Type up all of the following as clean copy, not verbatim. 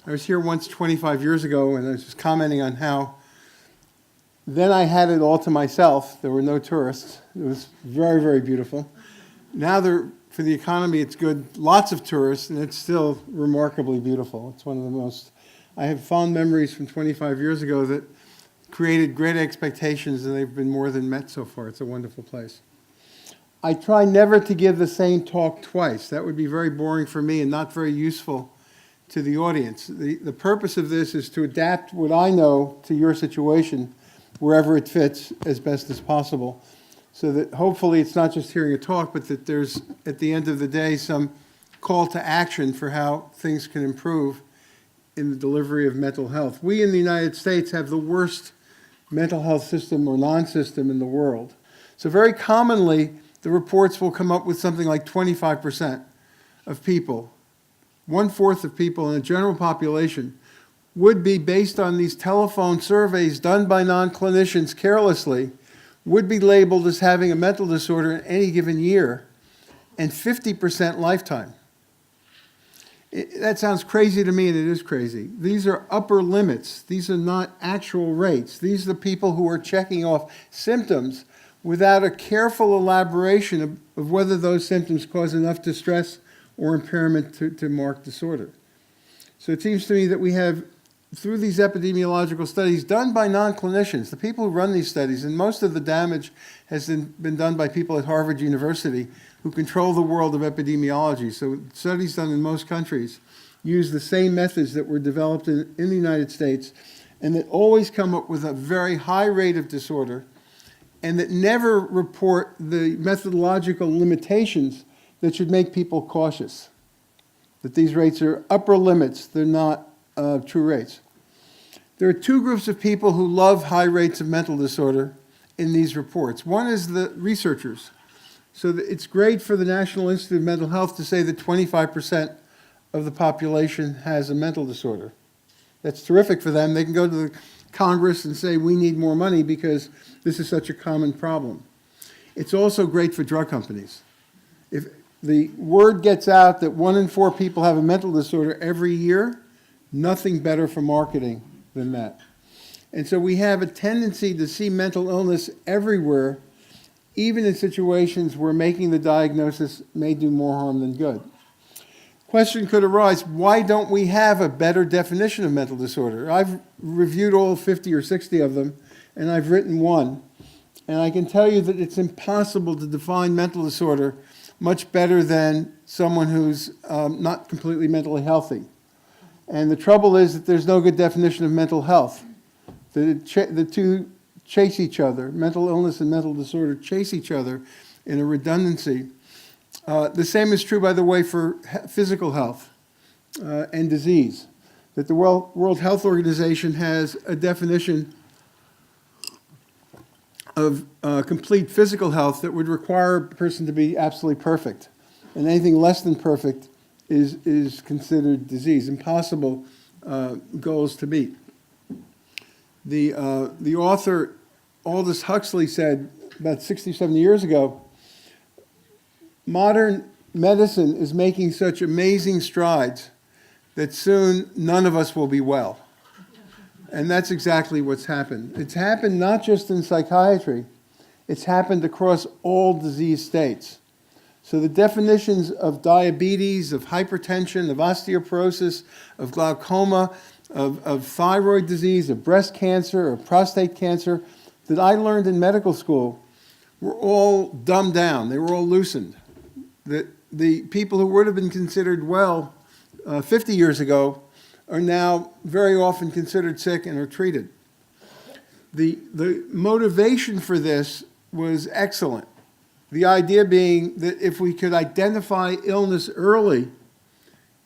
I was here once 25 years ago, and I was just commenting on how then I had it all to myself. There were no tourists. It was very, very beautiful. Now, for the economy, it's good. Lots of tourists, and it's still remarkably beautiful. It's one of the most... I have fond memories from 25 years ago that created great expectations, and they've been more than met so far. It's a wonderful place. I try never to give the same talk twice. That would be very boring for me and not very useful to the audience. The purpose of this is to adapt what I know to your situation wherever it fits as best as possible, so that hopefully it's not just hearing a talk, but that there's, at the end of the day, some call to action for how things can improve in the delivery of mental health. We in the United States have the worst mental health system or non-system in the world. So very commonly, the reports will come up with something like 25% of people, 1/4 of people in the general population would be, based on these telephone surveys done by non-clinicians carelessly, would be labeled as having a mental disorder in any given year, and 50% lifetime. That sounds crazy to me, and it is crazy. These are upper limits. These are not actual rates. These are the people who are checking off symptoms without a careful elaboration of whether those symptoms cause enough distress or impairment to mark disorder. So it seems to me that we have, through these epidemiological studies done by non-clinicians, the people who run these studies, and most of the damage has been done by people at Harvard University who control the world of epidemiology. So studies done in most countries use the same methods that were developed in the United States, and that always come up with a very high rate of disorder, and that never report the methodological limitations that should make people cautious. That these rates are upper limits, they're not true rates. There are two groups of people who love high rates of mental disorder in these reports. One is the researchers. So it's great for the National Institute of Mental Health to say that 25% of the population has a mental disorder. That's terrific for them. They can go to the Congress and say, we need more money because this is such a common problem. It's also great for drug companies. If the word gets out that 1 in 4 people have a mental disorder every year, nothing better for marketing than that. And so we have a tendency to see mental illness everywhere, even in situations where making the diagnosis may do more harm than good. Question could arise, why don't we have a better definition of mental disorder? I've reviewed all 50 or 60 of them, and I've written one. And I can tell you that it's impossible to define mental disorder much better than someone who's not completely mentally healthy. And the trouble is that there's no good definition of mental health. The two chase each other. Mental illness and mental disorder chase each other in a redundancy. The same is true, by the way, for physical health and disease. That the World Health Organization has a definition of complete physical health that would require a person to be absolutely perfect. And anything less than perfect is considered disease, impossible goals to meet. The author, Aldous Huxley, said about 60, 70 years ago, modern medicine is making such amazing strides that soon none of us will be well. And that's exactly what's happened. It's happened not just in psychiatry, it's happened across all disease states. So the definitions of diabetes, of hypertension, of osteoporosis, of glaucoma, of thyroid disease, of breast cancer, of prostate cancer, that I learned in medical school were all dumbed down. They were all loosened. The people who would have been considered well 50 years ago are now very often considered sick and are treated. The motivation for this was excellent. The idea being that if we could identify illness early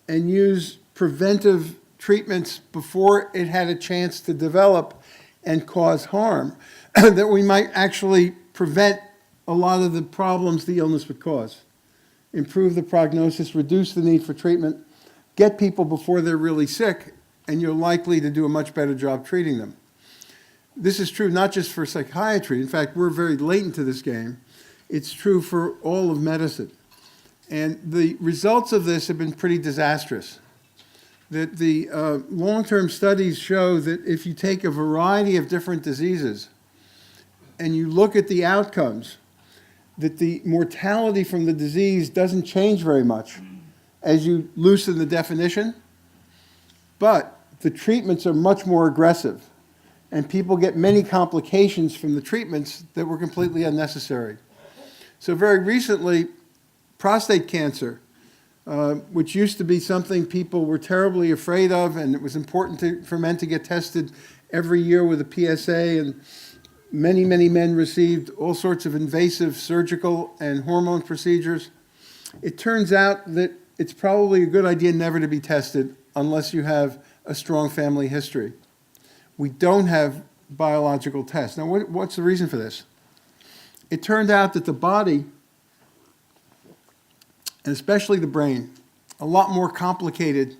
and use preventive treatments before it had a chance to develop and cause harm, that we might actually prevent a lot of the problems the illness would cause. Improve the prognosis, reduce the need for treatment, get people before they're really sick, and you're likely to do a much better job treating them. This is true not just for psychiatry. In fact, we're very latent to this game. It's true for all of medicine. And the results of this have been pretty disastrous. that the long-term studies show that if you take a variety of different diseases and you look at the outcomes, that the mortality from the disease doesn't change very much as you loosen the definition, but the treatments are much more aggressive, and people get many complications from the treatments that were completely unnecessary. So very recently, prostate cancer, which used to be something people were terribly afraid of, and it was important for men to get tested every year with a PSA, and many, many men received all sorts of invasive surgical and hormone procedures. It turns out that it's probably a good idea never to be tested unless you have a strong family history. We don't have biological tests. Now, what's the reason for this? It turned out that the body, and especially the brain, a lot more complicated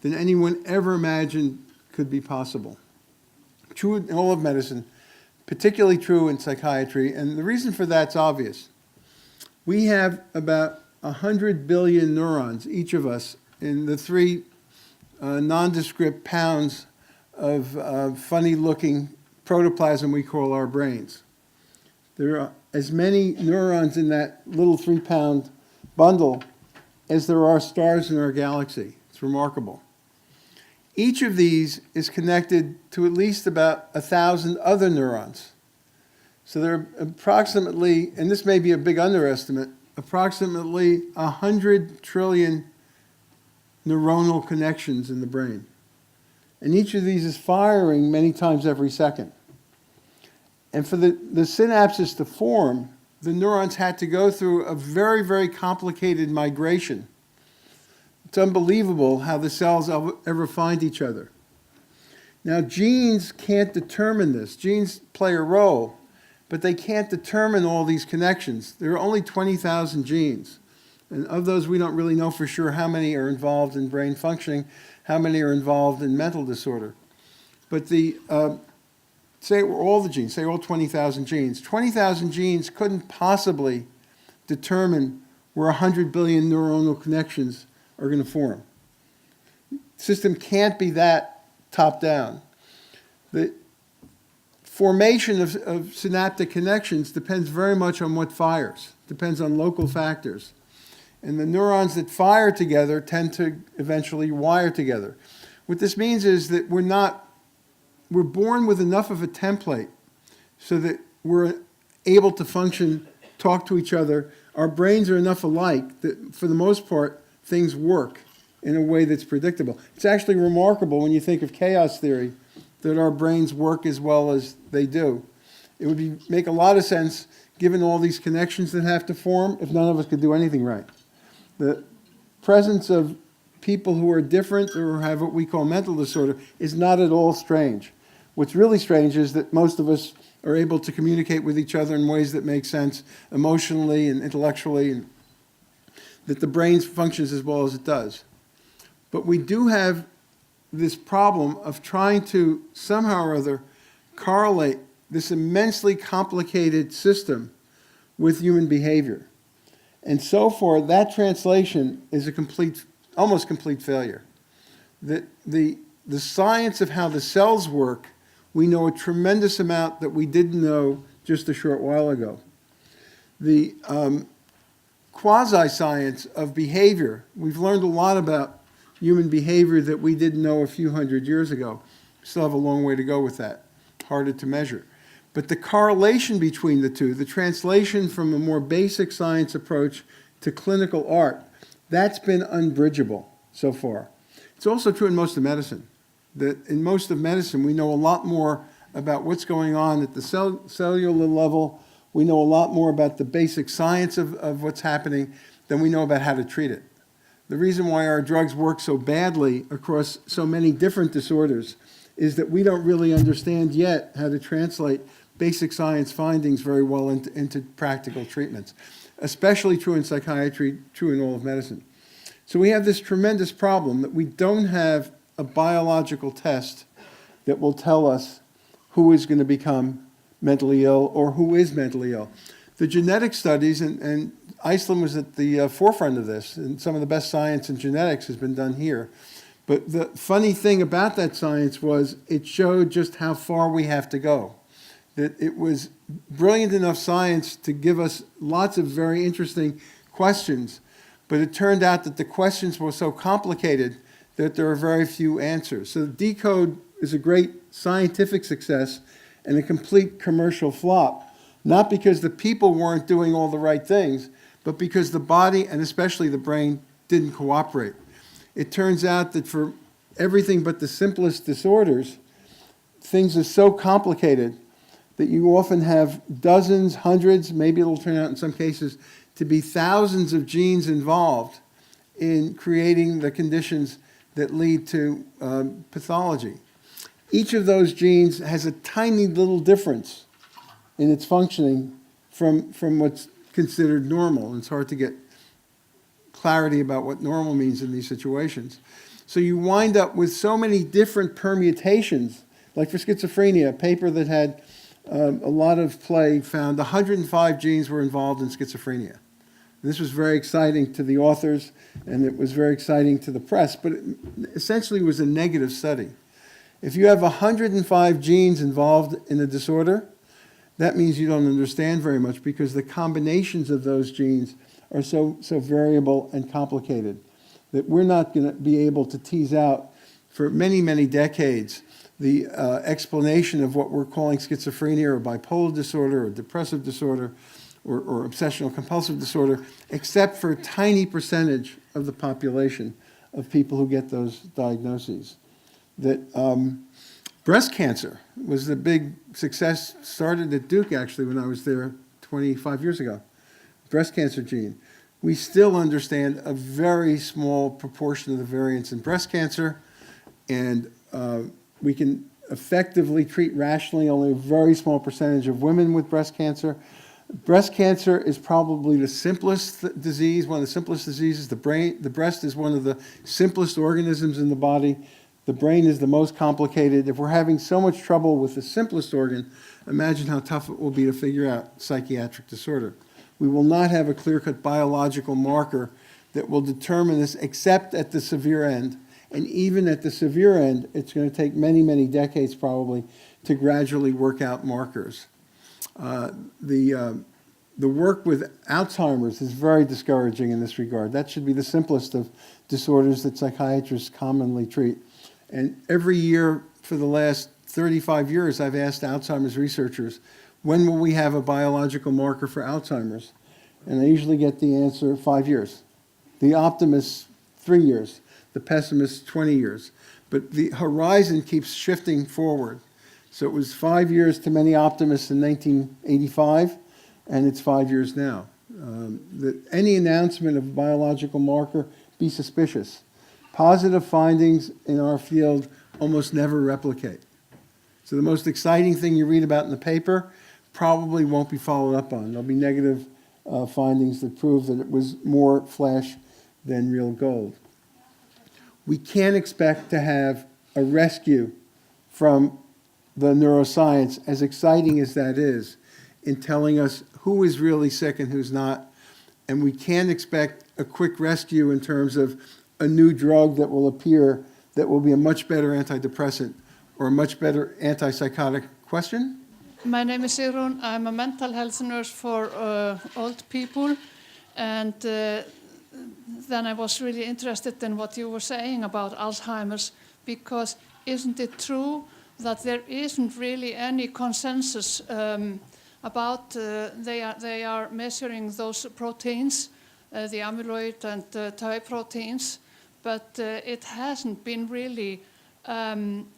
than anyone ever imagined could be possible. True in all of medicine, particularly true in psychiatry, and the reason for that's obvious. We have about 100 billion neurons, each of us, in the 3 nondescript pounds of funny-looking protoplasm we call our brains. There are as many neurons in that little 3-pound bundle as there are stars in our galaxy. It's remarkable. Each of these is connected to at least about 1,000 other neurons. So there are approximately, and this may be a big underestimate, approximately 100 trillion neuronal connections in the brain. And each of these is firing many times every second. And for the synapses to form, the neurons had to go through a very, very complicated migration. It's unbelievable how the cells ever find each other. Now, genes can't determine this. Genes play a role, but they can't determine all these connections. There are only 20,000 genes. And of those, we don't really know for sure how many are involved in brain functioning, how many are involved in mental disorder. But say all the genes, say all 20,000 genes. 20,000 genes couldn't possibly determine where 100 billion neuronal connections are going to form. The system can't be that top down. The formation of synaptic connections depends very much on what fires, depends on local factors. And the neurons that fire together tend to eventually wire together. What this means is that we're born with enough of a template so that we're able to function, talk to each other. Our brains are enough alike that, for the most part, things work in a way that's predictable. It's actually remarkable when you think of chaos theory that our brains work as well as they do. It would make a lot of sense, given all these connections that have to form, if none of us could do anything right. The presence of people who are different or have what we call mental disorder is not at all strange. What's really strange is that most of us are able to communicate with each other in ways that make sense emotionally and intellectually, and that the brain functions as well as it does. But we do have this problem of trying to somehow or other correlate this immensely complicated system with human behavior. And so far, that translation is a almost complete failure. The science of how the cells work, we know a tremendous amount that we didn't know just a short while ago. The quasi-science of behavior, we've learned a lot about human behavior that we didn't know a few hundred years ago. We still have a long way to go with that, harder to measure. But the correlation between the two, the translation from a more basic science approach to clinical art, that's been unbridgeable so far. It's also true in most of medicine, that in most of medicine we know a lot more about what's going on at the cellular level. We know a lot more about the basic science of what's happening than we know about how to treat it. The reason why our drugs work so badly across so many different disorders is that we don't really understand yet how to translate basic science findings very well into practical treatments, especially true in psychiatry, true in all of medicine. So we have this tremendous problem that we don't have a biological test that will tell us who is going to become mentally ill or who is mentally ill. The genetic studies, and Iceland was at the forefront of this, and some of the best science in genetics has been done here. But the funny thing about that science was it showed just how far we have to go. That it was brilliant enough science to give us lots of very interesting questions, but it turned out that the questions were so complicated that there are very few answers. So Decode is a great scientific success and a complete commercial flop, not because the people weren't doing all the right things, but because the body, and especially the brain, didn't cooperate. It turns out that for everything but the simplest disorders, things are so complicated that you often have dozens, hundreds, maybe it'll turn out in some cases to be thousands of genes involved in creating the conditions that lead to pathology. Each of those genes has a tiny little difference in its functioning from what's considered normal. And it's hard to get clarity about what normal means in these situations. So you wind up with so many different permutations, like for schizophrenia, a paper that had a lot of play found 105 genes were involved in schizophrenia. This was very exciting to the authors, and it was very exciting to the press, but it essentially was a negative study. If you have 105 genes involved in a disorder, that means you don't understand very much because the combinations of those genes are so variable and complicated that we're not going to be able to tease out for many, many decades the explanation of what we're calling schizophrenia or bipolar disorder or depressive disorder or obsessional compulsive disorder, except for a tiny percentage of the population of people who get those diagnoses. That breast cancer was the big success, started at Duke actually when I was there 25 years ago. Breast cancer gene. We still understand a very small proportion of the variants in breast cancer, and we can effectively treat rationally only a very small percentage of women with breast cancer. Breast cancer is probably the simplest disease, one of the simplest diseases. The breast is one of the simplest organisms in the body. The brain is the most complicated. If we're having so much trouble with the simplest organ, imagine how tough it will be to figure out psychiatric disorder. We will not have a clear-cut biological marker that will determine this except at the severe end. And even at the severe end, it's going to take many, many decades probably to gradually work out markers. The work with Alzheimer's is very discouraging in this regard. That should be the simplest of disorders that psychiatrists commonly treat. And every year for the last 35 years, I've asked Alzheimer's researchers, when will we have a biological marker for Alzheimer's? And I usually get the answer, 5 years. The optimists, 3 years. The pessimists, 20 years. But the horizon keeps shifting forward. So it was 5 years to many optimists in 1985, and it's 5 years now. That any announcement of a biological marker, be suspicious. Positive findings in our field almost never replicate. So the most exciting thing you read about in the paper probably won't be followed up on. There'll be negative findings that prove that it was more flash than real gold. We can't expect to have a rescue from the neuroscience, as exciting as that is, in telling us who is really sick and who's not. And we can't expect a quick rescue in terms of a new drug that will appear that will be a much better antidepressant or a much better antipsychotic. Question? My name is Sigrun. I'm a mental health nurse for old people. And then I was really interested in what you were saying about Alzheimer's, because isn't it true that there isn't really any consensus about they are measuring those proteins, the amyloid and tau proteins, but it hasn't been really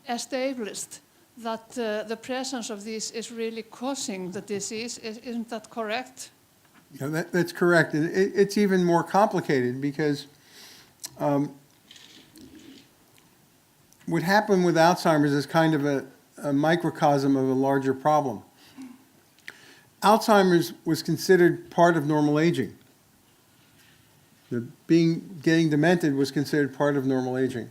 established that the presence of these is really causing the disease. Isn't that correct? Yeah, that's correct. And it's even more complicated because what happened with Alzheimer's is kind of a microcosm of a larger problem. Alzheimer's was considered part of normal aging. Getting demented was considered part of normal aging.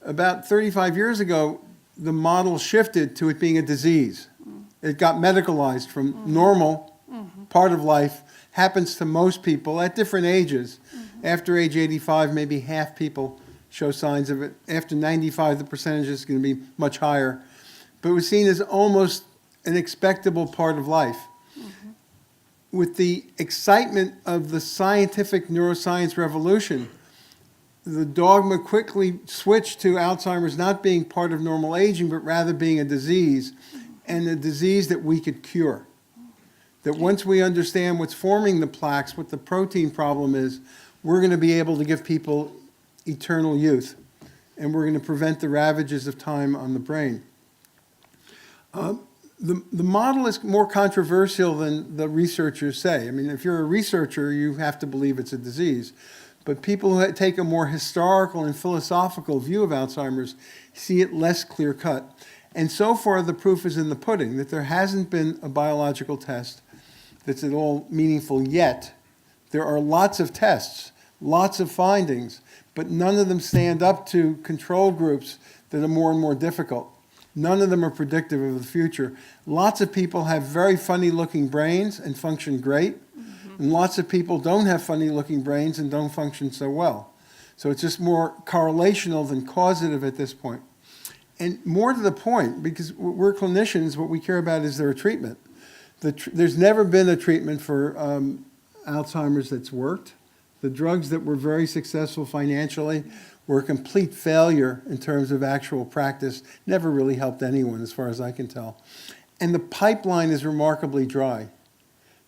About 35 years ago, the model shifted to it being a disease. It got medicalized from normal, part of life, happens to most people at different ages. After age 85, maybe half people show signs of it. After 95, the percentage is going to be much higher. But it was seen as almost an expectable part of life. With the excitement of the scientific neuroscience revolution, the dogma quickly switched to Alzheimer's not being part of normal aging, but rather being a disease, and a disease that we could cure. That once we understand what's forming the plaques, what the protein problem is, we're going to be able to give people eternal youth, and we're going to prevent the ravages of time on the brain. The model is more controversial than the researchers say. I mean, if you're a researcher, you have to believe it's a disease. But people who take a more historical and philosophical view of Alzheimer's see it less clear-cut. And so far, the proof is in the pudding, that there hasn't been a biological test that's at all meaningful yet. There are lots of tests, lots of findings, but none of them stand up to control groups that are more and more difficult. None of them are predictive of the future. Lots of people have very funny-looking brains and function great, and lots of people don't have funny-looking brains and don't function so well. So it's just more correlational than causative at this point. And more to the point, because we're clinicians, what we care about is there a treatment. There's never been a treatment for Alzheimer's that's worked. The drugs that were very successful financially were a complete failure in terms of actual practice, never really helped anyone as far as I can tell. And the pipeline is remarkably dry.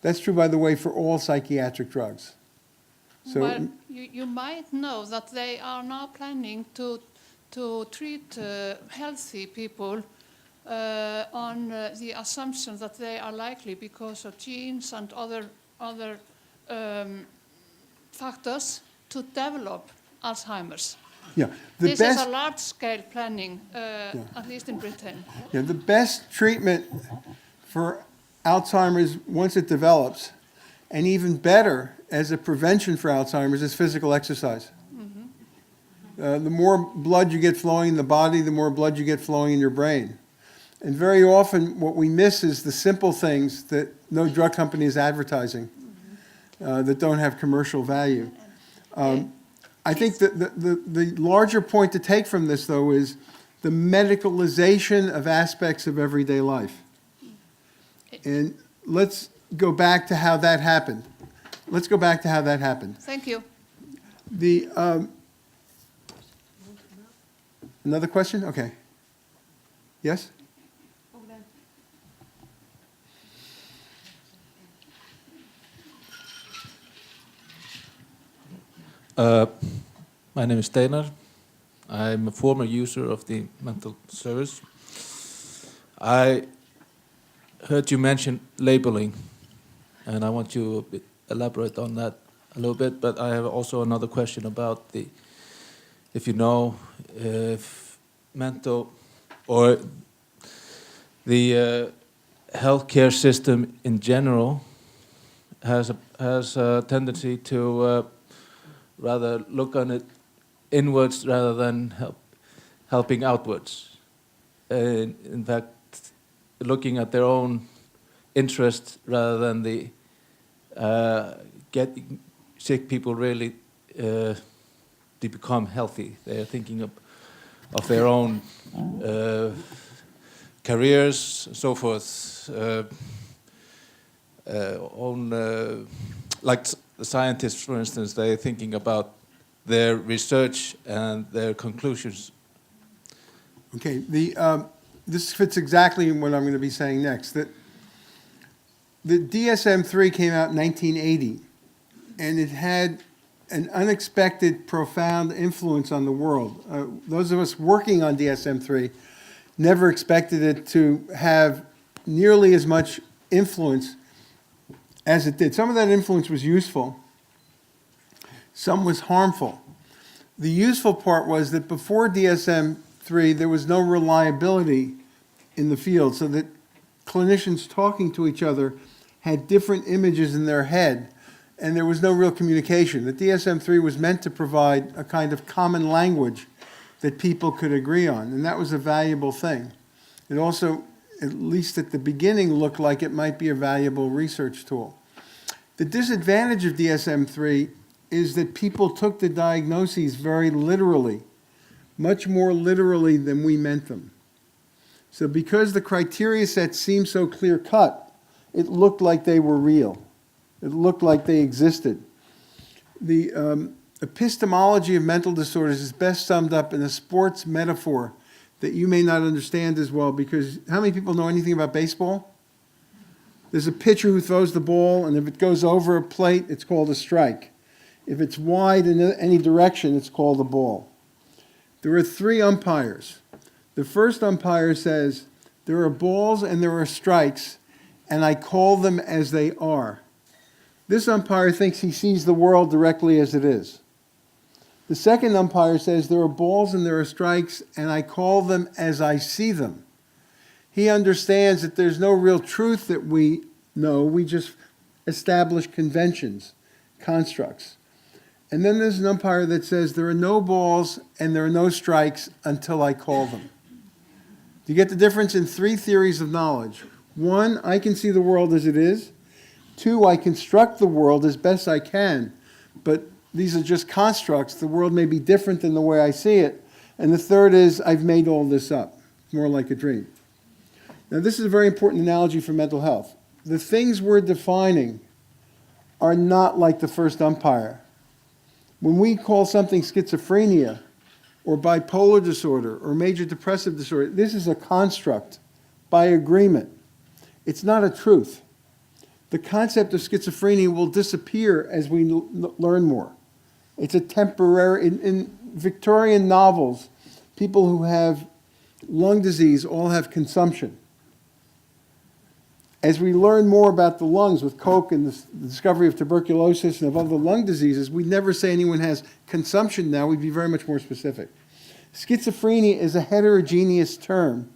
That's true, by the way, for all psychiatric drugs. So, well, you might know that they are now planning to treat healthy people on the assumption that they are likely, because of genes and other factors, to develop Alzheimer's. yeah, This is a large-scale planning, at least in Britain. Yeah, the best treatment for Alzheimer's, once it develops, and even better as a prevention for Alzheimer's, is physical exercise. The more blood you get flowing in the body, the more blood you get flowing in your brain. And very often what we miss is the simple things that no drug company is advertising, that don't have commercial value. I think that the larger point to take from this, though, is the medicalization of aspects of everyday life. And let's go back to how that happened. Thank you. Another question? Okay. Yes? My name is Steinar. I'm a former user of the mental service. I heard you mention labeling, and I want you to elaborate on that a little bit, but I have also another question about if you know if mental or the healthcare system in general has a tendency to rather look on it inwards rather than helping outwards. In fact, looking at their own interest rather than the getting sick people really to become healthy. They are thinking of their own careers, and so forth. Like the scientists, for instance, they're thinking about their research and their conclusions. Okay, this fits exactly in what I'm going to be saying next. That the DSM-3 came out in 1980, and it had an unexpected, profound influence on the world. Those of us working on DSM-3 never expected it to have nearly as much influence as it did. Some of that influence was useful. Some was harmful. The useful part was that before DSM-3, there was no reliability in the field, so that clinicians talking to each other had different images in their head, and there was no real communication. The DSM-3 was meant to provide a kind of common language that people could agree on, and that was a valuable thing. It also, at least at the beginning, looked like it might be a valuable research tool. The disadvantage of DSM-3 is that people took the diagnoses very literally. much more literally than we meant them. So because the criteria set seemed so clear-cut, it looked like they were real. It looked like they existed. The epistemology of mental disorders is best summed up in a sports metaphor that you may not understand as well, because how many people know anything about baseball? There's a pitcher who throws the ball, and if it goes over a plate, it's called a strike. If it's wide in any direction, it's called a ball. There are 3 umpires. The first umpire says, there are balls and there are strikes, and I call them as they are. This umpire thinks he sees the world directly as it is. The second umpire says, there are balls and there are strikes, and I call them as I see them. He understands that there's no real truth that we know, we just establish conventions, constructs. And then there's an umpire that says, there are no balls and there are no strikes until I call them. Do you get the difference in 3 theories of knowledge? 1, I can see the world as it is. 2, I construct the world as best I can, but these are just constructs. The world may be different than the way I see it. And the third is, I've made all this up. It's more like a dream. Now, this is a very important analogy for mental health. The things we're defining are not like the first umpire. When we call something schizophrenia or bipolar disorder or major depressive disorder, this is a construct by agreement. It's not a truth. The concept of schizophrenia will disappear as we learn more. It's a temporary, in Victorian novels, people who have lung disease all have consumption. As we learn more about the lungs with Koch and the discovery of tuberculosis and of other lung diseases, we'd never say anyone has consumption now. We'd be very much more specific. Schizophrenia is a heterogeneous term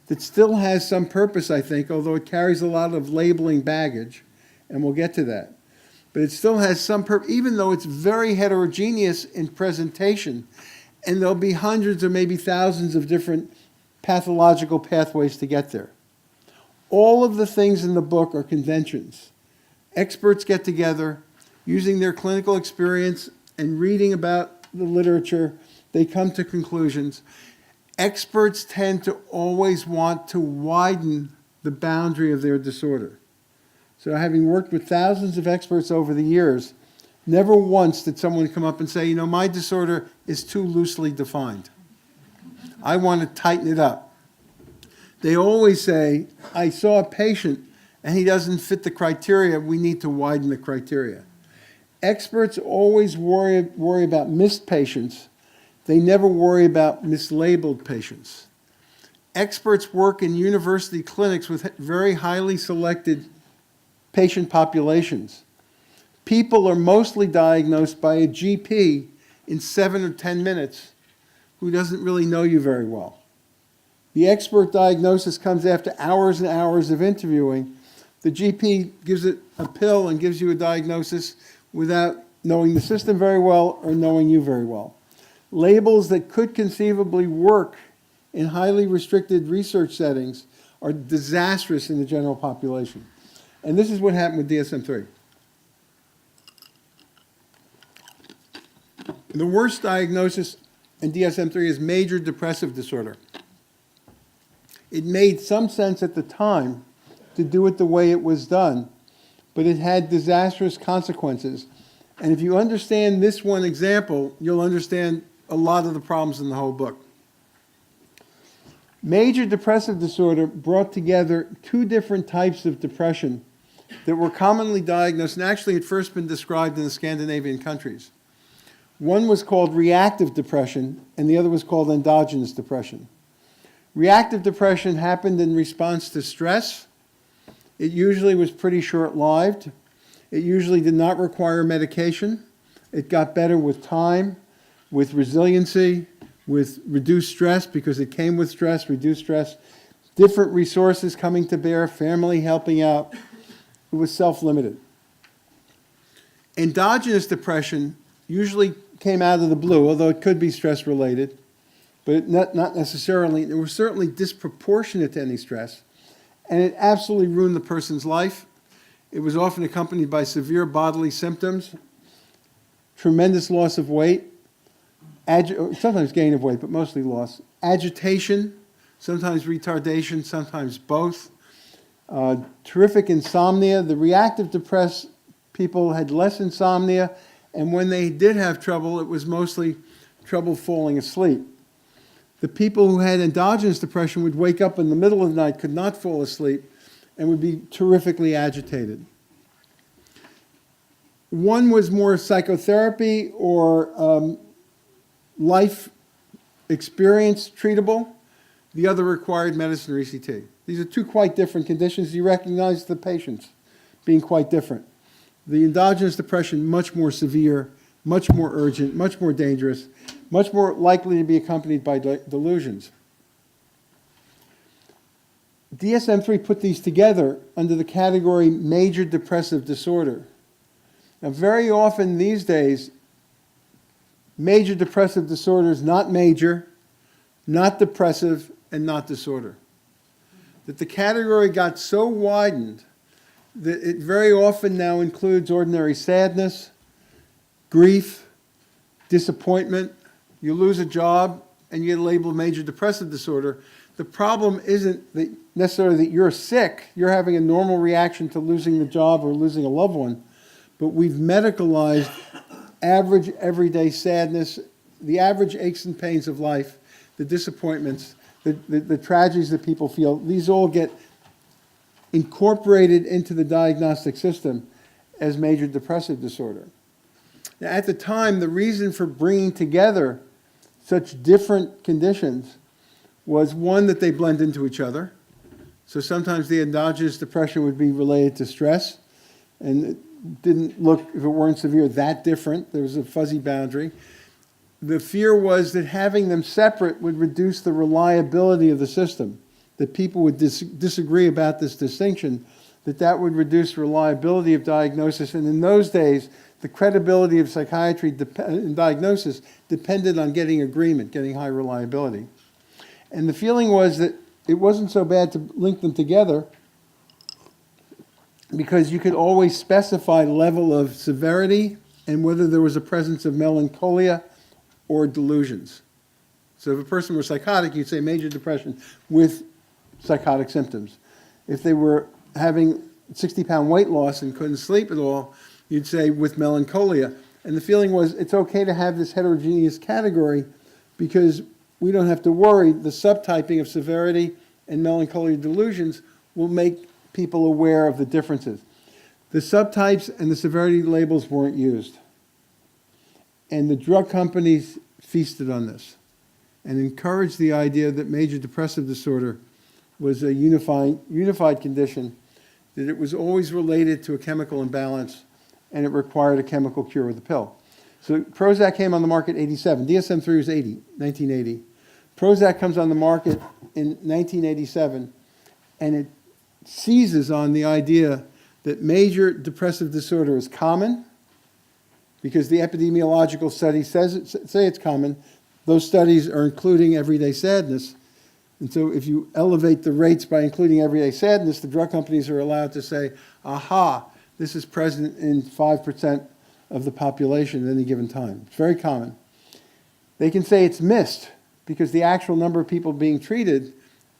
that still has some purpose, I think, although it carries a lot of labeling baggage, and we'll get to that. But it still has some purpose, even though it's very heterogeneous in presentation, and there'll be hundreds or maybe thousands of different pathological pathways to get there. All of the things in the book are conventions. Experts get together, using their clinical experience and reading about the literature, they come to conclusions. Experts tend to always want to widen the boundary of their disorder. So having worked with thousands of experts over the years, never once did someone come up and say, you know, my disorder is too loosely defined. I want to tighten it up. They always say, I saw a patient and he doesn't fit the criteria, we need to widen the criteria. Experts always worry about missed patients. They never worry about mislabeled patients. Experts work in university clinics with very highly selected patient populations. People are mostly diagnosed by a GP in 7 or 10 minutes who doesn't really know you very well. The expert diagnosis comes after hours and hours of interviewing. The GP gives it a pill and gives you a diagnosis without knowing the system very well or knowing you very well. Labels that could conceivably work in highly restricted research settings are disastrous in the general population. And this is what happened with DSM-3. The worst diagnosis in DSM-3 is major depressive disorder. It made some sense at the time to do it the way it was done, but it had disastrous consequences. And if you understand this one example, you'll understand a lot of the problems in the whole book. Major depressive disorder brought together 2 different types of depression that were commonly diagnosed and actually had first been described in the Scandinavian countries. One was called reactive depression, and the other was called endogenous depression. Reactive depression happened in response to stress. It usually was pretty short-lived. It usually did not require medication. It got better with time, with resiliency, with reduced stress because it came with stress, reduced stress, different resources coming to bear, family helping out. It was self-limited. Endogenous depression usually came out of the blue, although it could be stress-related, but not necessarily. It was certainly disproportionate to any stress, and it absolutely ruined the person's life. It was often accompanied by severe bodily symptoms, tremendous loss of weight, sometimes gain of weight, but mostly loss. Agitation, sometimes retardation, sometimes both. Terrific insomnia. The reactive depressed people had less insomnia, and when they did have trouble, it was mostly trouble falling asleep. The people who had endogenous depression would wake up in the middle of the night, could not fall asleep, and would be terrifically agitated. One was more psychotherapy or life experience treatable. The other required medicine or ECT. These are two quite different conditions. You recognize the patients being quite different. The endogenous depression, much more severe, much more urgent, much more dangerous, much more likely to be accompanied by delusions. DSM-3 put these together under the category major depressive disorder. Now, very often these days, major depressive disorder is not major, not depressive, and not disorder. That the category got so widened that it very often now includes ordinary sadness, grief, disappointment. You lose a job and you get labeled major depressive disorder. The problem isn't that necessarily that you're sick, you're having a normal reaction to losing the job or losing a loved one, but we've medicalized average everyday sadness, the average aches and pains of life, the disappointments, the tragedies that people feel. These all get incorporated into the diagnostic system as major depressive disorder. Now, at the time, the reason for bringing together such different conditions was, one, that they blend into each other. So sometimes the endogenous depression would be related to stress, and it didn't look, if it weren't severe, that different. There was a fuzzy boundary. The fear was that having them separate would reduce the reliability of the system, that people would disagree about this distinction, that would reduce reliability of diagnosis. And in those days, the credibility of psychiatry in diagnosis depended on getting agreement, getting high reliability. And the feeling was that it wasn't so bad to link them together because you could always specify level of severity and whether there was a presence of melancholia or delusions. So if a person were psychotic, you'd say major depression with psychotic symptoms. If they were having 60-pound weight loss and couldn't sleep at all, you'd say with melancholia. And the feeling was it's okay to have this heterogeneous category because we don't have to worry. The subtyping of severity and melancholia delusions will make people aware of the differences. The subtypes and the severity labels weren't used. And the drug companies feasted on this and encouraged the idea that major depressive disorder was a unified condition, that it was always related to a chemical imbalance, and it required a chemical cure with a pill. So Prozac came on the market in 87. DSM-3 was 1980. Prozac comes on the market in 1987, and it seizes on the idea that major depressive disorder is common, because the epidemiological studies say it's common. Those studies are including everyday sadness. And so if you elevate the rates by including everyday sadness, the drug companies are allowed to say, aha, this is present in 5% of the population at any given time. It's very common. They can say it's missed because the actual number of people being treated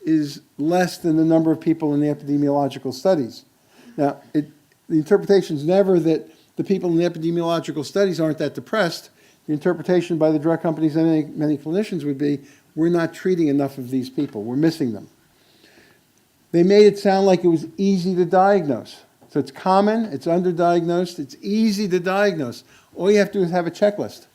is less than the number of people in the epidemiological studies. Now, the interpretation is never that the people in the epidemiological studies aren't that depressed. The interpretation by the drug companies and many clinicians would be, we're not treating enough of these people. We're missing them. They made it sound like it was easy to diagnose. So it's common, it's underdiagnosed, it's easy to diagnose. All you have to do is have a checklist.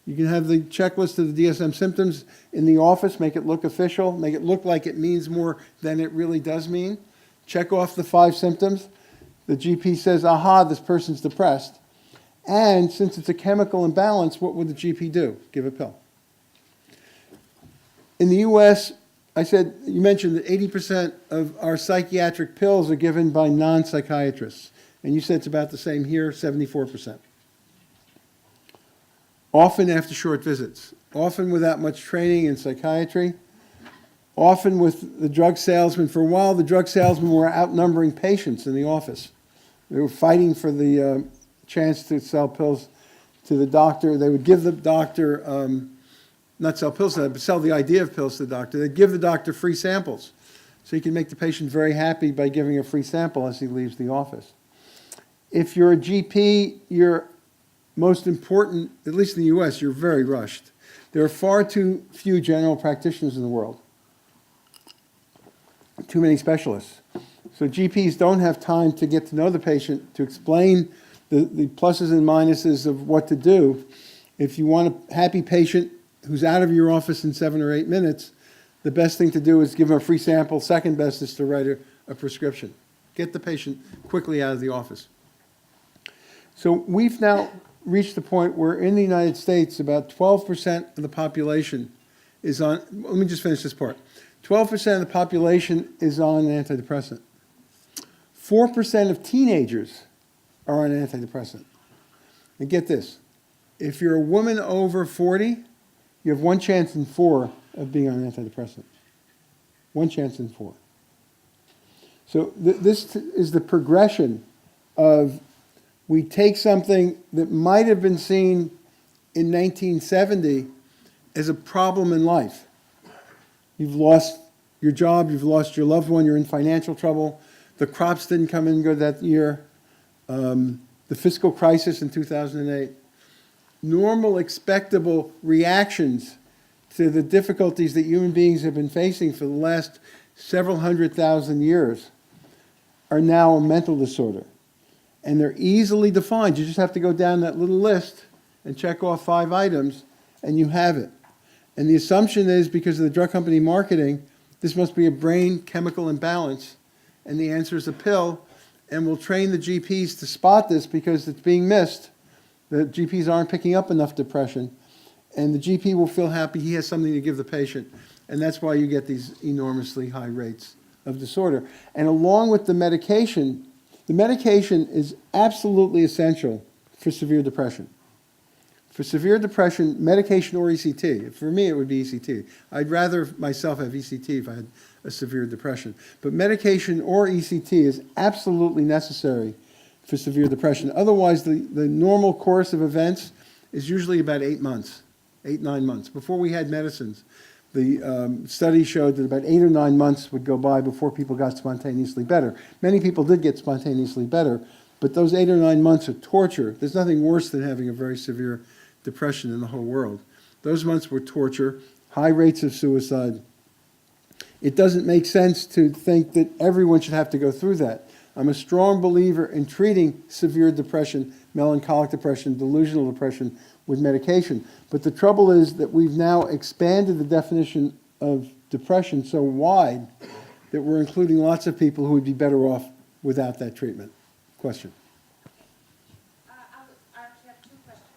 You can have the checklist of the DSM symptoms in the office, make it look official, make it look like it means more than it really does mean. Check off the 5 symptoms. The GP says, aha, this person's depressed. And since it's a chemical imbalance, what would the GP do? Give a pill. In the US, you mentioned that 80% of our psychiatric pills are given by non-psychiatrists. And you said it's about the same here, 74%. Often after short visits, often without much training in psychiatry, often with the drug salesman. For a while, the drug salesmen were outnumbering patients in the office. They were fighting for the chance to sell pills to the doctor. They would give the doctor not sell pills to them, but sell the idea of pills to the doctor. They'd give the doctor free samples. So you can make the patient very happy by giving a free sample as he leaves the office. If you're a GP, you're most important, at least in the US, you're very rushed. There are far too few general practitioners in the world. Too many specialists. So GPs don't have time to get to know the patient, to explain the pluses and minuses of what to do. If you want a happy patient who's out of your office in 7 or 8 minutes, the best thing to do is give them a free sample. Second best is to write a prescription. Get the patient quickly out of the office. So we've now reached the point where in the United States, about 12% of the population is on, let me just finish this part. 12% of the population is on an antidepressant. 4% of teenagers are on an antidepressant. And get this, if you're a woman over 40, you have 1 chance in 4 of being on an antidepressant. 1 chance in 4. So this is the progression of, we take something that might have been seen in 1970 as a problem in life. You've lost your job, you've lost your loved one, you're in financial trouble, the crops didn't come in good that year, the fiscal crisis in 2008. Normal, expectable reactions to the difficulties that human beings have been facing for the last several 100,000 years are now a mental disorder. And they're easily defined. You just have to go down that little list and check off 5 items, and you have it. And the assumption is, because of the drug company marketing, this must be a brain chemical imbalance, and the answer is a pill, and we'll train the GPs to spot this because it's being missed. The GPs aren't picking up enough depression, and the GP will feel happy he has something to give the patient, and that's why you get these enormously high rates of disorder. And along with the medication is absolutely essential for severe depression. For severe depression, medication or ECT. For me, it would be ECT. I'd rather myself have ECT if I had a severe depression. But medication or ECT is absolutely necessary for severe depression. Otherwise, the normal course of events is usually about 8 months, 8, 9 months. Before we had medicines, the study showed that about 8 or 9 months would go by before people got spontaneously better. Many people did get spontaneously better, but those 8 or 9 months of torture, there's nothing worse than having a very severe depression in the whole world. Those months were torture, high rates of suicide. It doesn't make sense to think that everyone should have to go through that. I'm a strong believer in treating severe depression, melancholic depression, delusional depression with medication. But the trouble is that we've now expanded the definition of depression so wide that we're including lots of people who would be better off without that treatment. Question? I actually have 2 questions.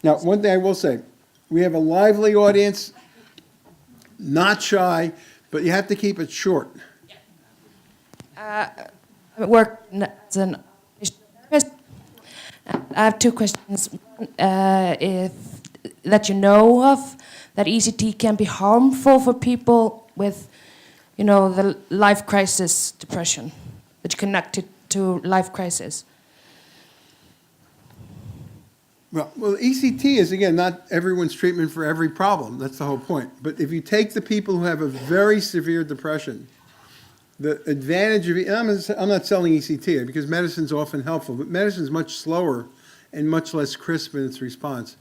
Now, one thing I will say, we have a lively audience, not shy, but you have to keep it short. I work as an therapist. I have 2 questions. If that you know of, that ECT can be harmful for people with, the life crisis depression, that you connect it to life crisis. Well, ECT is, again, not everyone's treatment for every problem. That's the whole point. But if you take the people who have a very severe depression, the advantage of, I'm not selling ECT because medicine's often helpful, but medicine's much slower and much less crisp in its response.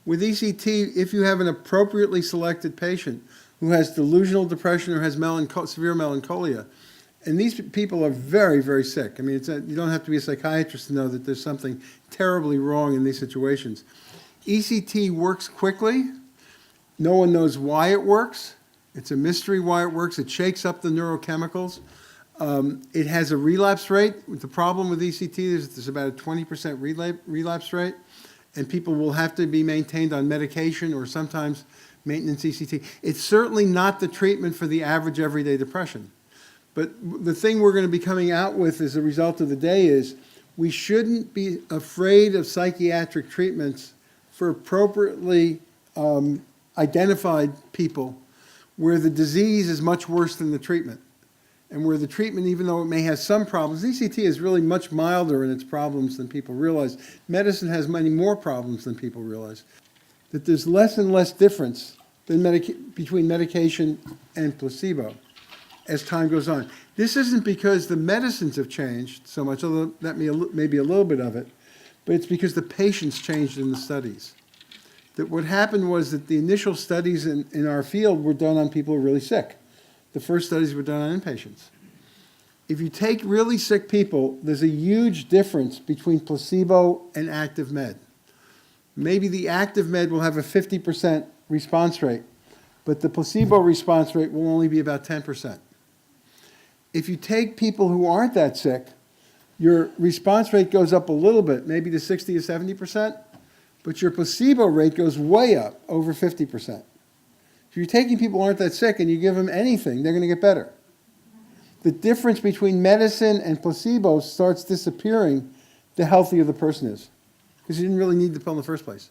With ECT, if you have an appropriately selected patient who has delusional depression or has severe melancholia, and these people are very, very sick. I mean, you don't have to be a psychiatrist to know that there's something terribly wrong in these situations. ECT works quickly. No one knows why it works. It's a mystery why it works. It shakes up the neurochemicals. It has a relapse rate. The problem with ECT is there's about a 20% relapse rate, and people will have to be maintained on medication or sometimes maintenance ECT. It's certainly not the treatment for the average everyday depression. But the thing we're going to be coming out with as a result of the day is we shouldn't be afraid of psychiatric treatments for appropriately identified people where the disease is much worse than the treatment. And where the treatment, even though it may have some problems, ECT is really much milder in its problems than people realize. Medicine has many more problems than people realize. that there's less and less difference between medication and placebo as time goes on. This isn't because the medicines have changed so much, although that may be a little bit of it, but it's because the patients changed in the studies. That what happened was that the initial studies in our field were done on people who were really sick. The first studies were done on inpatients. If you take really sick people, there's a huge difference between placebo and active med. Maybe the active med will have a 50% response rate, but the placebo response rate will only be about 10%. If you take people who aren't that sick, your response rate goes up a little bit, maybe to 60 or 70%, but your placebo rate goes way up, over 50%. If you're taking people who aren't that sick and you give them anything, they're going to get better. The difference between medicine and placebo starts disappearing the healthier the person is, because you didn't really need the pill in the first place.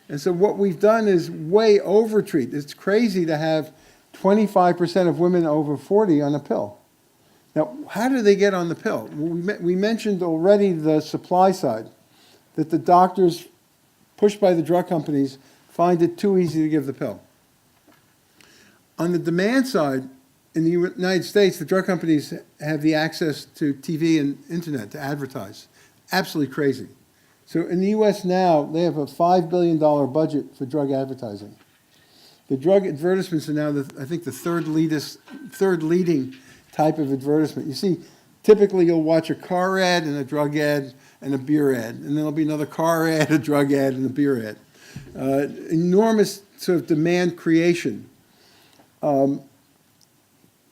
And so what we've done is way overtreat. It's crazy to have 25% of women over 40 on a pill. Now, how do they get on the pill? Well, we mentioned already the supply side, that the doctors, pushed by the drug companies, find it too easy to give the pill. On the demand side, in the United States, the drug companies have the access to TV and internet to advertise. Absolutely crazy. So in the US now, they have a $5 billion budget for drug advertising. The drug advertisements are now, I think, the third leading type of advertisement. You see, typically you'll watch a car ad and a drug ad and a beer ad, and then there'll be another car ad, a drug ad, and a beer ad. Enormous sort of demand creation.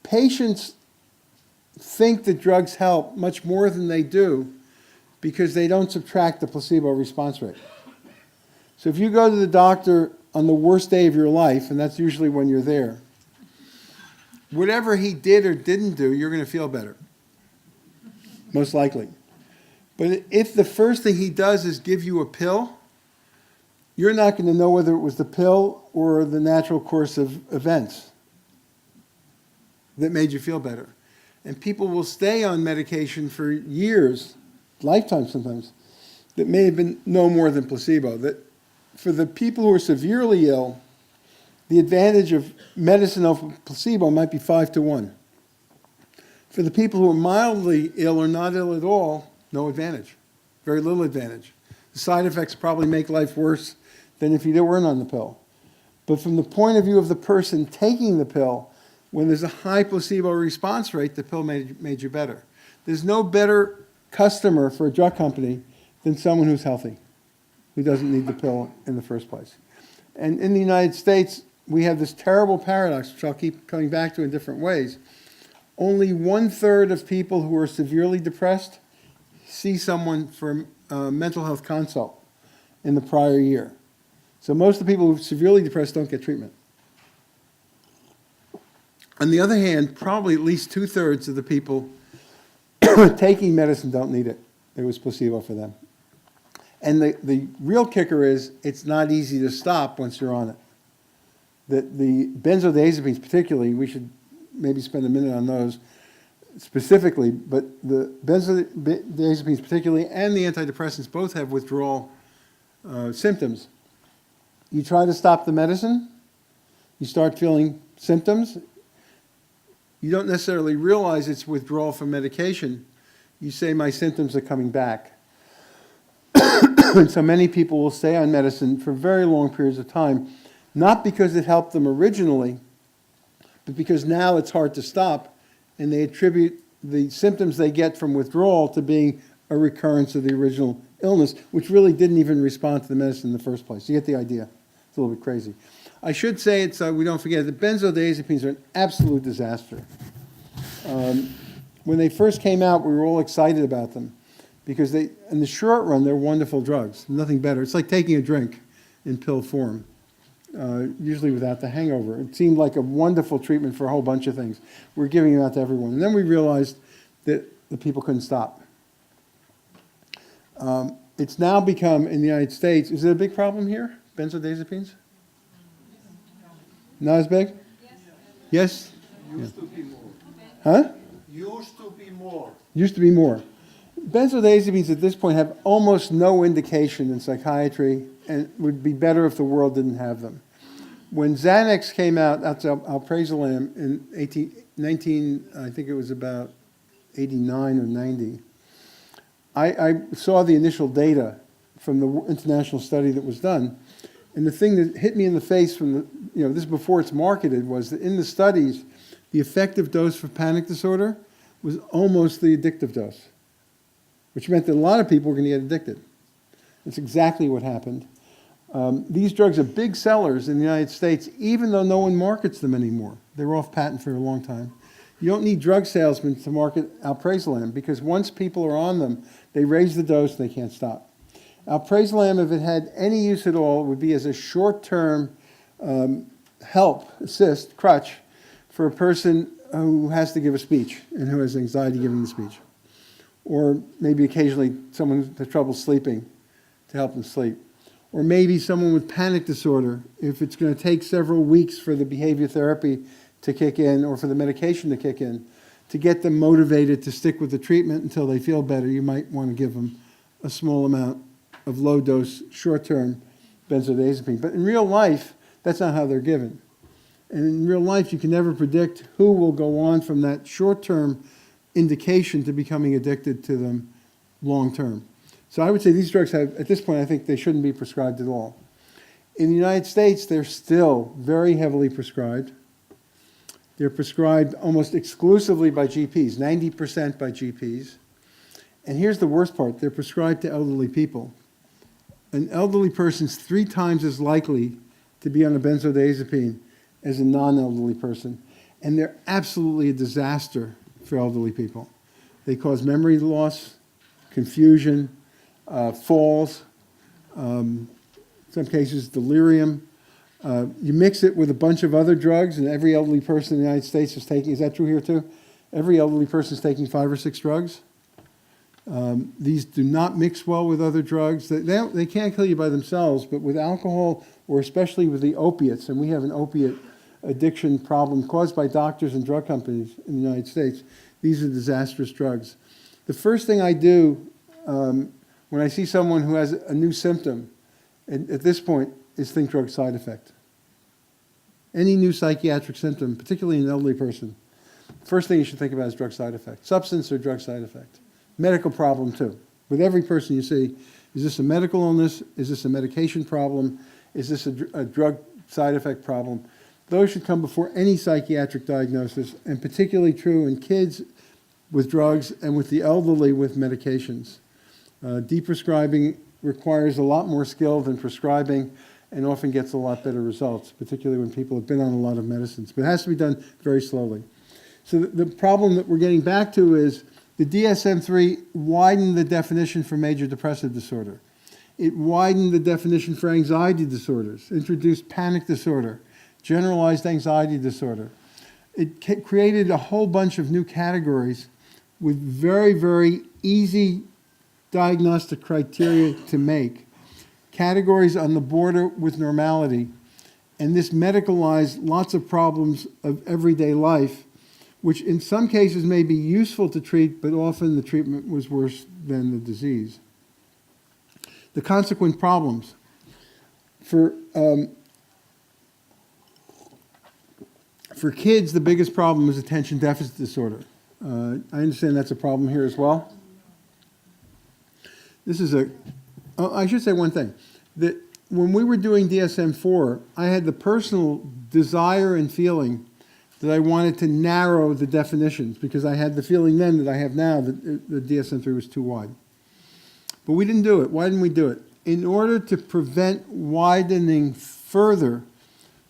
Patients think that drugs help much more than they do because they don't subtract the placebo response rate. So if you go to the doctor on the worst day of your life, and that's usually when you're there, whatever he did or didn't do, you're going to feel better, most likely. But if the first thing he does is give you a pill, you're not going to know whether it was the pill or the natural course of events that made you feel better. And people will stay on medication for years, lifetimes sometimes, that may have been no more than placebo. That for the people who are severely ill, the advantage of medicine over placebo might be 5 to 1. For the people who are mildly ill or not ill at all, no advantage, very little advantage. The side effects probably make life worse than if you weren't on the pill. But from the point of view of the person taking the pill, when there's a high placebo response rate, the pill made you better. There's no better customer for a drug company than someone who's healthy, who doesn't need the pill in the first place. And in the United States, we have this terrible paradox, which I'll keep coming back to in different ways. Only 1/3 of people who are severely depressed see someone for a mental health consult in the prior year. So most of the people who are severely depressed don't get treatment. On the other hand, probably at least 2/3 of the people taking medicine don't need it. It was placebo for them. And the real kicker is it's not easy to stop once you're on it. The benzodiazepines particularly, we should maybe spend a minute on those specifically, but the benzodiazepines particularly and the antidepressants both have withdrawal symptoms. You try to stop the medicine, you start feeling symptoms. You don't necessarily realize it's withdrawal from medication. You say, my symptoms are coming back. And so many people will stay on medicine for very long periods of time, not because it helped them originally, but because now it's hard to stop, and they attribute the symptoms they get from withdrawal to being a recurrence of the original illness, which really didn't even respond to the medicine in the first place. You get the idea. It's a little bit crazy. I should say it so we don't forget, the benzodiazepines are an absolute disaster. When they first came out, we were all excited about them because they, in the short run, they're wonderful drugs, nothing better. It's like taking a drink in pill form, usually without the hangover. It seemed like a wonderful treatment for a whole bunch of things. We're giving it out to everyone. And then we realized that the people couldn't stop. It's now become, in the United States, is it a big problem here, benzodiazepines? Not as big? Yes? Used to be more. Huh? Used to be more. Used to be more. Benzodiazepines at this point have almost no indication in psychiatry and would be better if the world didn't have them. When Xanax came out, that's alprazolam, in 19, I think it was about 89 or 90, I saw the initial data from the international study that was done, and the thing that hit me in the face from the, this is before it's marketed, was that in the studies, the effective dose for panic disorder was almost the addictive dose, which meant that a lot of people were going to get addicted. That's exactly what happened. These drugs are big sellers in the United States, even though no one markets them anymore. They were off patent for a long time. You don't need drug salesmen to market alprazolam, because once people are on them, they raise the dose, they can't stop. Alprazolam, if it had any use at all, would be as a short-term assist, crutch, for a person who has to give a speech and who has anxiety giving the speech. Or maybe occasionally someone who has trouble sleeping to help them sleep. Or maybe someone with panic disorder, if it's going to take several weeks for the behavior therapy to kick in or for the medication to kick in, to get them motivated to stick with the treatment until they feel better, you might want to give them a small amount of low-dose, short-term benzodiazepine. But in real life, that's not how they're given. And in real life, you can never predict who will go on from that short-term indication to becoming addicted to them long-term. So I would say these drugs have, at this point, I think they shouldn't be prescribed at all. In the United States, they're still very heavily prescribed. They're prescribed almost exclusively by GPs, 90% by GPs. And here's the worst part, they're prescribed to elderly people. An elderly person's 3 times as likely to be on a benzodiazepine as a non-elderly person. And they're absolutely a disaster for elderly people. They cause memory loss, confusion, falls, some cases delirium. You mix it with a bunch of other drugs, and every elderly person in the United States is taking, is that true here too? Every elderly person is taking 5 or 6 drugs. These do not mix well with other drugs. They can't kill you by themselves, but with alcohol, or especially with the opiates, and we have an opiate addiction problem caused by doctors and drug companies in the United States, these are disastrous drugs. The first thing I do when I see someone who has a new symptom, at this point, is think drug side effect. Any new psychiatric symptom, particularly in an elderly person, first thing you should think about is drug side effect. Substance or drug side effect. Medical problem too. With every person you see, is this a medical illness? Is this a medication problem? Is this a drug side effect problem? Those should come before any psychiatric diagnosis, and particularly true in kids with drugs and with the elderly with medications. Deprescribing requires a lot more skill than prescribing and often gets a lot better results, particularly when people have been on a lot of medicines. But it has to be done very slowly. So the problem that we're getting back to is the DSM-3 widened the definition for major depressive disorder. It widened the definition for anxiety disorders, introduced panic disorder, generalized anxiety disorder. It created a whole bunch of new categories with very, very easy diagnostic criteria to make, categories on the border with normality, and this medicalized lots of problems of everyday life, which in some cases may be useful to treat, but often the treatment was worse than the disease. The consequent problems. For kids, the biggest problem is attention deficit disorder. I understand that's a problem here as well. This is I should say one thing, that when we were doing DSM-4, I had the personal desire and feeling that I wanted to narrow the definitions, because I had the feeling then that I have now that the DSM-3 was too wide. But we didn't do it. Why didn't we do it? In order to prevent widening further,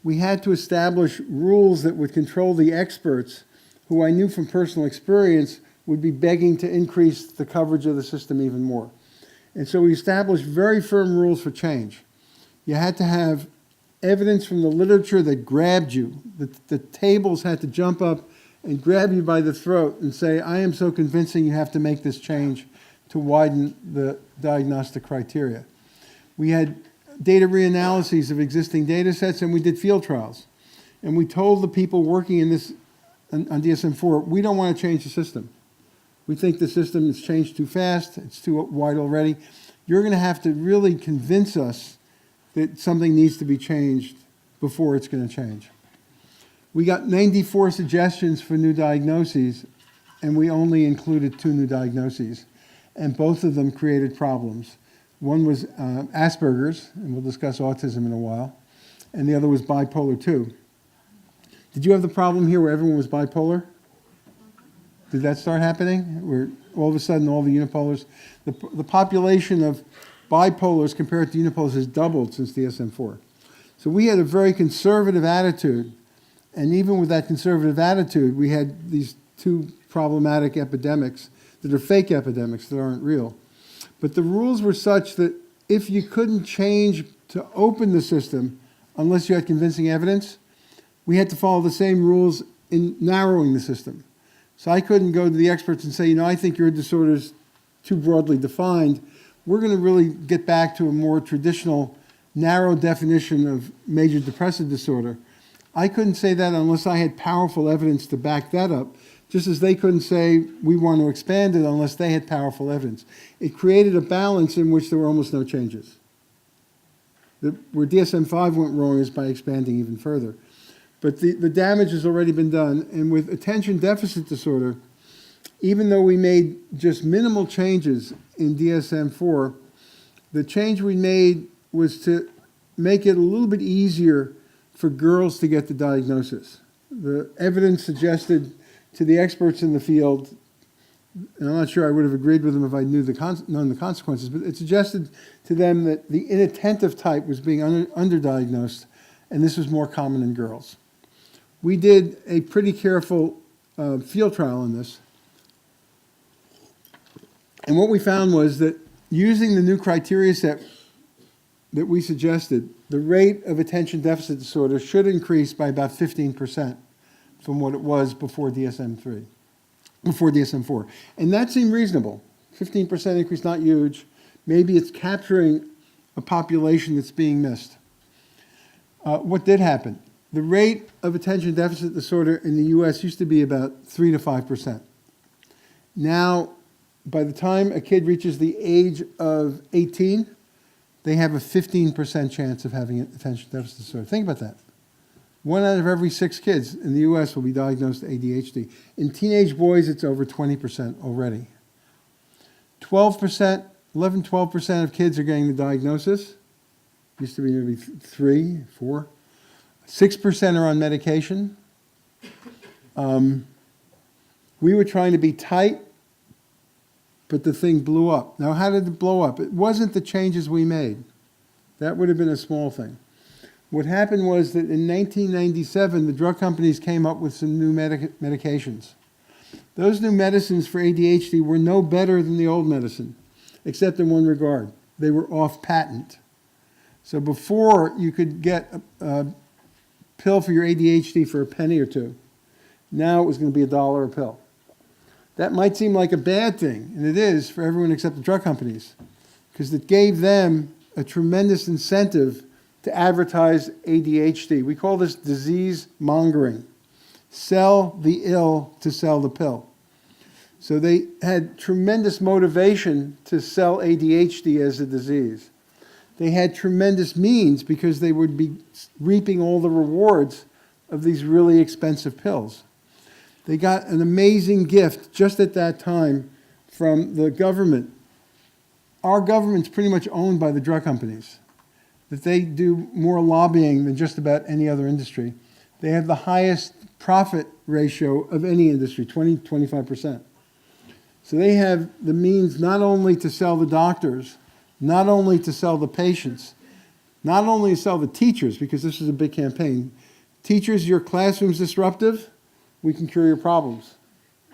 we had to establish rules that would control the experts, who I knew from personal experience would be begging to increase the coverage of the system even more. And so we established very firm rules for change. You had to have evidence from the literature that grabbed you. The tables had to jump up and grab you by the throat and say, I am so convincing you have to make this change to widen the diagnostic criteria. We had data reanalyses of existing data sets, and we did field trials. And we told the people working in this on DSM-4, we don't want to change the system. We think the system has changed too fast, it's too wide already. You're going to have to really convince us that something needs to be changed before it's going to change. We got 94 suggestions for new diagnoses, and we only included 2 new diagnoses, and both of them created problems. One was Asperger's, and we'll discuss autism in a while, and the other was bipolar 2. Did you have the problem here where everyone was bipolar? Did that start happening? Where all of a sudden all the unipolars, the population of bipolars compared to unipolars has doubled since DSM-4. So we had a very conservative attitude, and even with that conservative attitude, we had these 2 problematic epidemics that are fake epidemics that aren't real. But the rules were such that if you couldn't change to open the system unless you had convincing evidence, we had to follow the same rules in narrowing the system. So I couldn't go to the experts and say, I think your disorder is too broadly defined. We're going to really get back to a more traditional, narrow definition of major depressive disorder. I couldn't say that unless I had powerful evidence to back that up, just as they couldn't say we want to expand it unless they had powerful evidence. It created a balance in which there were almost no changes. Where DSM-5 went wrong is by expanding even further. But the damage has already been done, and with attention deficit disorder, even though we made just minimal changes in DSM-4, the change we made was to make it a little bit easier for girls to get the diagnosis. The evidence suggested to the experts in the field, and I'm not sure I would have agreed with them if I knew known the consequences, but it suggested to them that the inattentive type was being underdiagnosed, and this was more common in girls. We did a pretty careful field trial on this. And what we found was that using the new criteria set that we suggested, the rate of attention deficit disorder should increase by about 15% from what it was before DSM-4. And that seemed reasonable. 15% increase, not huge. Maybe it's capturing a population that's being missed. What did happen? The rate of attention deficit disorder in the US used to be about 3 to 5%. Now, by the time a kid reaches the age of 18, they have a 15% chance of having attention deficit disorder. Think about that. 1 out of every 6 kids in the US will be diagnosed with ADHD. In teenage boys, it's over 20% already. 11, 12% of kids are getting the diagnosis. Used to be maybe 3, 4. 6% are on medication. We were trying to be tight, but the thing blew up. Now, how did it blow up? It wasn't the changes we made. That would have been a small thing. What happened was that in 1997, the drug companies came up with some new medications. Those new medicines for ADHD were no better than the old medicine, except in one regard. They were off patent. So before, you could get a pill for your ADHD for a penny or 2. Now it was going to be $1 a pill. That might seem like a bad thing, and it is for everyone except the drug companies, because it gave them a tremendous incentive to advertise ADHD. We call this disease mongering. Sell the ill to sell the pill. So they had tremendous motivation to sell ADHD as a disease. They had tremendous means because they would be reaping all the rewards of these really expensive pills. They got an amazing gift just at that time from the government. Our government's pretty much owned by the drug companies, that they do more lobbying than just about any other industry. They have the highest profit ratio of any industry, 25%. So they have the means not only to sell the doctors, not only to sell the patients, not only to sell the teachers, because this is a big campaign. Teachers, your classroom's disruptive, we can cure your problems.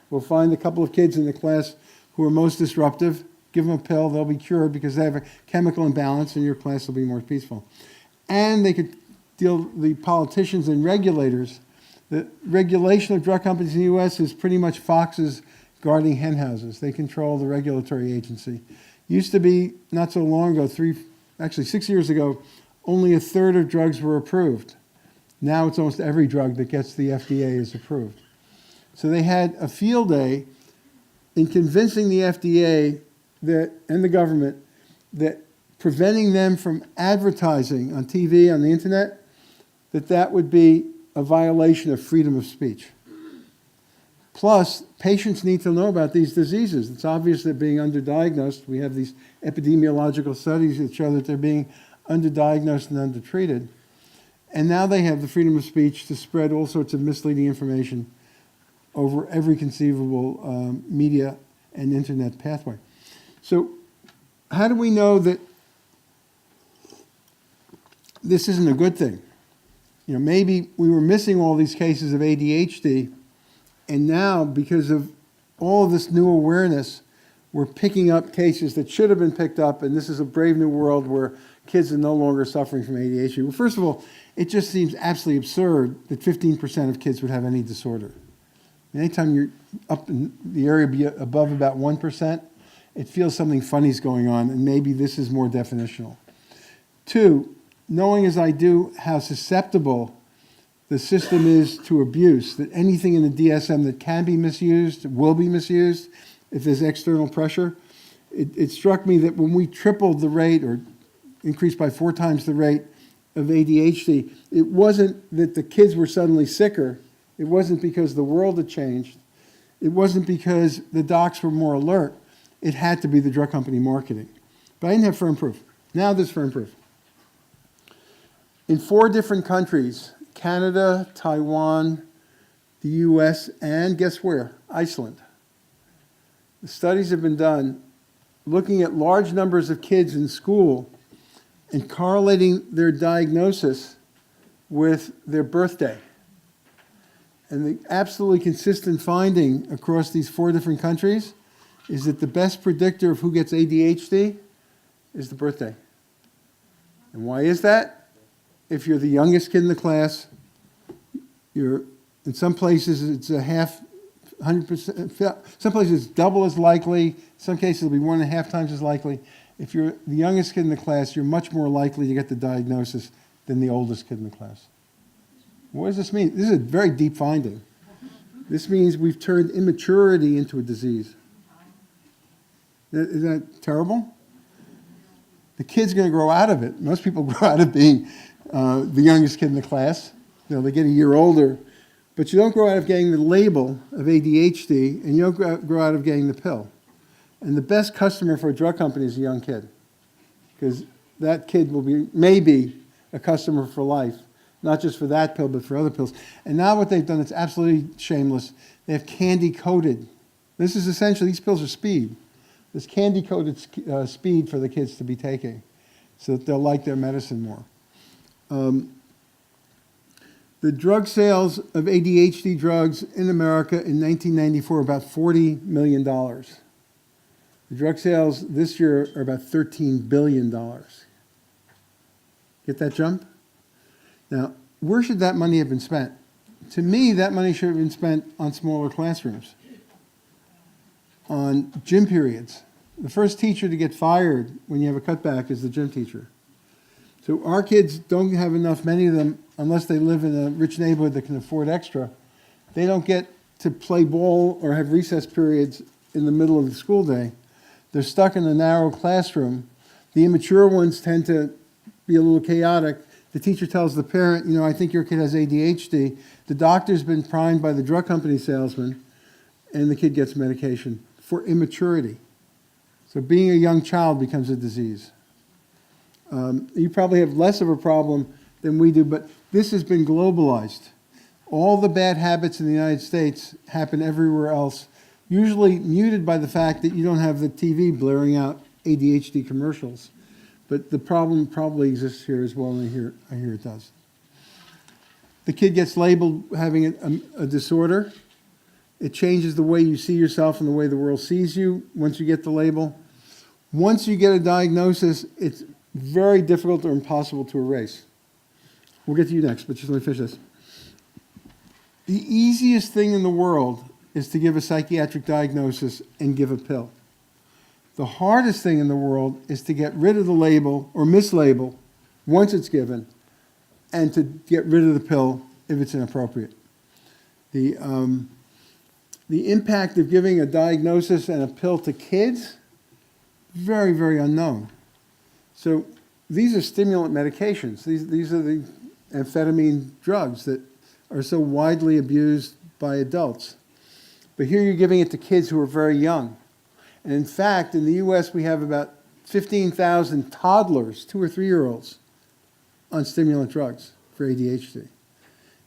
We'll find a couple of kids in the class who are most disruptive, give them a pill, they'll be cured because they have a chemical imbalance and your class will be more peaceful. And they could deal the politicians and regulators. The regulation of drug companies in the US is pretty much foxes guarding hen houses. They control the regulatory agency. Used to be, not so long ago, 6 years ago, only 1/3 of drugs were approved. Now it's almost every drug that gets the FDA is approved. So they had a field day in convincing the FDA and the government that preventing them from advertising on TV, on the internet, that would be a violation of freedom of speech. Plus, patients need to know about these diseases. It's obvious they're being underdiagnosed. We have these epidemiological studies that show that they're being underdiagnosed and undertreated. And now they have the freedom of speech to spread all sorts of misleading information over every conceivable media and internet pathway. So how do we know that this isn't a good thing? You know, maybe we were missing all these cases of ADHD, and now, because of all of this new awareness, we're picking up cases that should have been picked up, and this is a brave new world where kids are no longer suffering from ADHD. Well, first of all, it just seems absolutely absurd that 15% of kids would have any disorder. Anytime you're up in the area above about 1%, it feels something funny's going on, and maybe this is more definitional. Two, knowing as I do how susceptible the system is to abuse, that anything in the DSM that can be misused will be misused if there's external pressure. It struck me that when we tripled the rate or increased by 4 times the rate of ADHD, it wasn't that the kids were suddenly sicker. It wasn't because the world had changed. It wasn't because the docs were more alert. It had to be the drug company marketing. But I didn't have firm proof. Now there's firm proof. In 4 different countries, Canada, Taiwan, the US, and guess where? Iceland. The studies have been done looking at large numbers of kids in school and correlating their diagnosis with their birthday. And the absolutely consistent finding across these 4 different countries is that the best predictor of who gets ADHD is the birthday. And why is that? If you're the youngest kid in the class, in some places it's 100%, some places it's double as likely, some cases it'll be 1.5 times as likely. If you're the youngest kid in the class, you're much more likely to get the diagnosis than the oldest kid in the class. What does this mean? This is a very deep finding. This means we've turned immaturity into a disease. Isn't that terrible? The kid's going to grow out of it. Most people grow out of being the youngest kid in the class. You know, they get a year older. But you don't grow out of getting the label of ADHD, and you don't grow out of getting the pill. And the best customer for a drug company is a young kid, because that kid will be maybe a customer for life, not just for that pill, but for other pills. And now what they've done, it's absolutely shameless. They have candy-coated. This is essentially, these pills are speed. There's candy-coated speed for the kids to be taking so that they'll like their medicine more. The drug sales of ADHD drugs in America in 1994 were about $40 million. The drug sales this year are about $13 billion. Get that jump? Now, where should that money have been spent? To me, that money should have been spent on smaller classrooms, on gym periods. The first teacher to get fired when you have a cutback is the gym teacher. So our kids don't have enough, many of them, unless they live in a rich neighborhood that can afford extra, they don't get to play ball or have recess periods in the middle of the school day. They're stuck in a narrow classroom. The immature ones tend to be a little chaotic. The teacher tells the parent, you know, I think your kid has ADHD. The doctor's been primed by the drug company salesman, and the kid gets medication for immaturity. So being a young child becomes a disease. You probably have less of a problem than we do, but this has been globalized. All the bad habits in the United States happen everywhere else, usually muted by the fact that you don't have the TV blaring out ADHD commercials. But the problem probably exists here as well, and I hear it does. The kid gets labeled having a disorder. It changes the way you see yourself and the way the world sees you once you get the label. Once you get a diagnosis, it's very difficult or impossible to erase. We'll get to you next, but just let me finish this. The easiest thing in the world is to give a psychiatric diagnosis and give a pill. The hardest thing in the world is to get rid of the label or mislabel once it's given, and to get rid of the pill if it's inappropriate. The impact of giving a diagnosis and a pill to kids, very, very unknown. So these are stimulant medications. These are the amphetamine drugs that are so widely abused by adults. But here you're giving it to kids who are very young. And in fact, in the US, we have about 15,000 toddlers, 2 or 3-year-olds, on stimulant drugs for ADHD.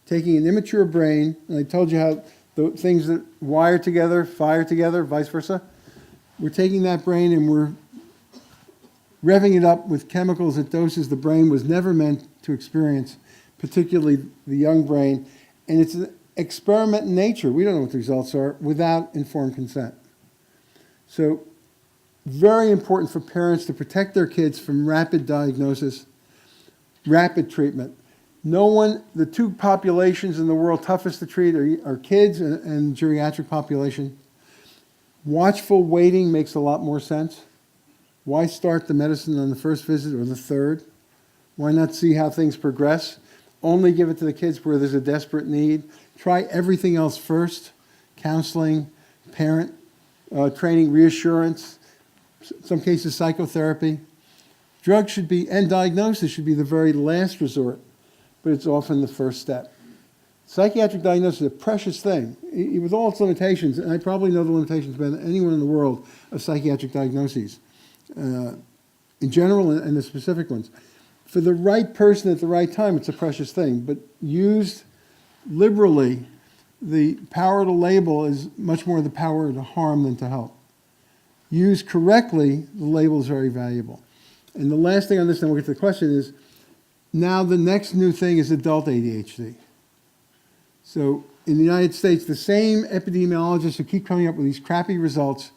Taking an immature brain, and I told you how the things that wire together, fire together, vice versa. We're taking that brain and we're revving it up with chemicals at doses the brain was never meant to experience, particularly the young brain. And it's an experiment in nature. We don't know what the results are without informed consent. So very important for parents to protect their kids from rapid diagnosis, rapid treatment. No one, the two populations in the world toughest to treat are kids and geriatric population. Watchful waiting makes a lot more sense. Why start the medicine on the first visit or the third? Why not see how things progress? Only give it to the kids where there's a desperate need. Try everything else first. Counseling, parent training, reassurance, some cases psychotherapy. Drugs should be, and diagnosis should be the very last resort, but it's often the first step. Psychiatric diagnosis is a precious thing, with all its limitations, and I probably know the limitations better than anyone in the world of psychiatric diagnoses, in general and the specific ones. For the right person at the right time, it's a precious thing, but used liberally, the power to label is much more the power to harm than to help. Used correctly, the label is very valuable. And the last thing on this, then we'll get to the question, is now the next new thing is adult ADHD. So in the United States, the same epidemiologists who keep coming up with these crappy results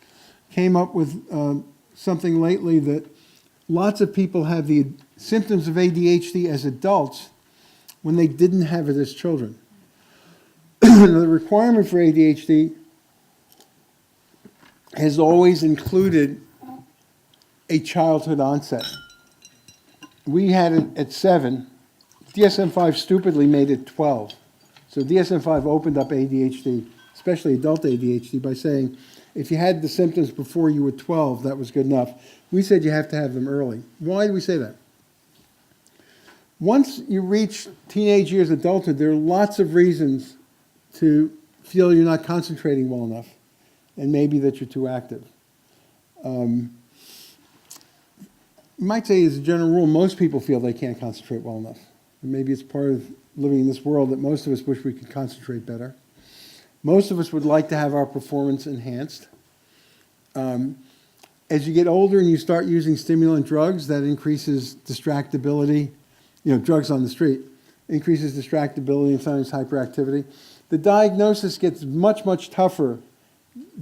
came up with something lately that lots of people have the symptoms of ADHD as adults when they didn't have it as children. The requirement for ADHD has always included a childhood onset. We had it at 7. DSM-5 stupidly made it 12. So DSM-5 opened up ADHD, especially adult ADHD, by saying if you had the symptoms before you were 12, that was good enough. We said you have to have them early. Why do we say that? Once you reach teenage years, adulthood, there are lots of reasons to feel you're not concentrating well enough, and maybe that you're too active. You might say, as a general rule, most people feel they can't concentrate well enough. And maybe it's part of living in this world that most of us wish we could concentrate better. Most of us would like to have our performance enhanced. As you get older and you start using stimulant drugs, that increases distractibility. Drugs on the street, increases distractibility and sometimes hyperactivity. The diagnosis gets much, much tougher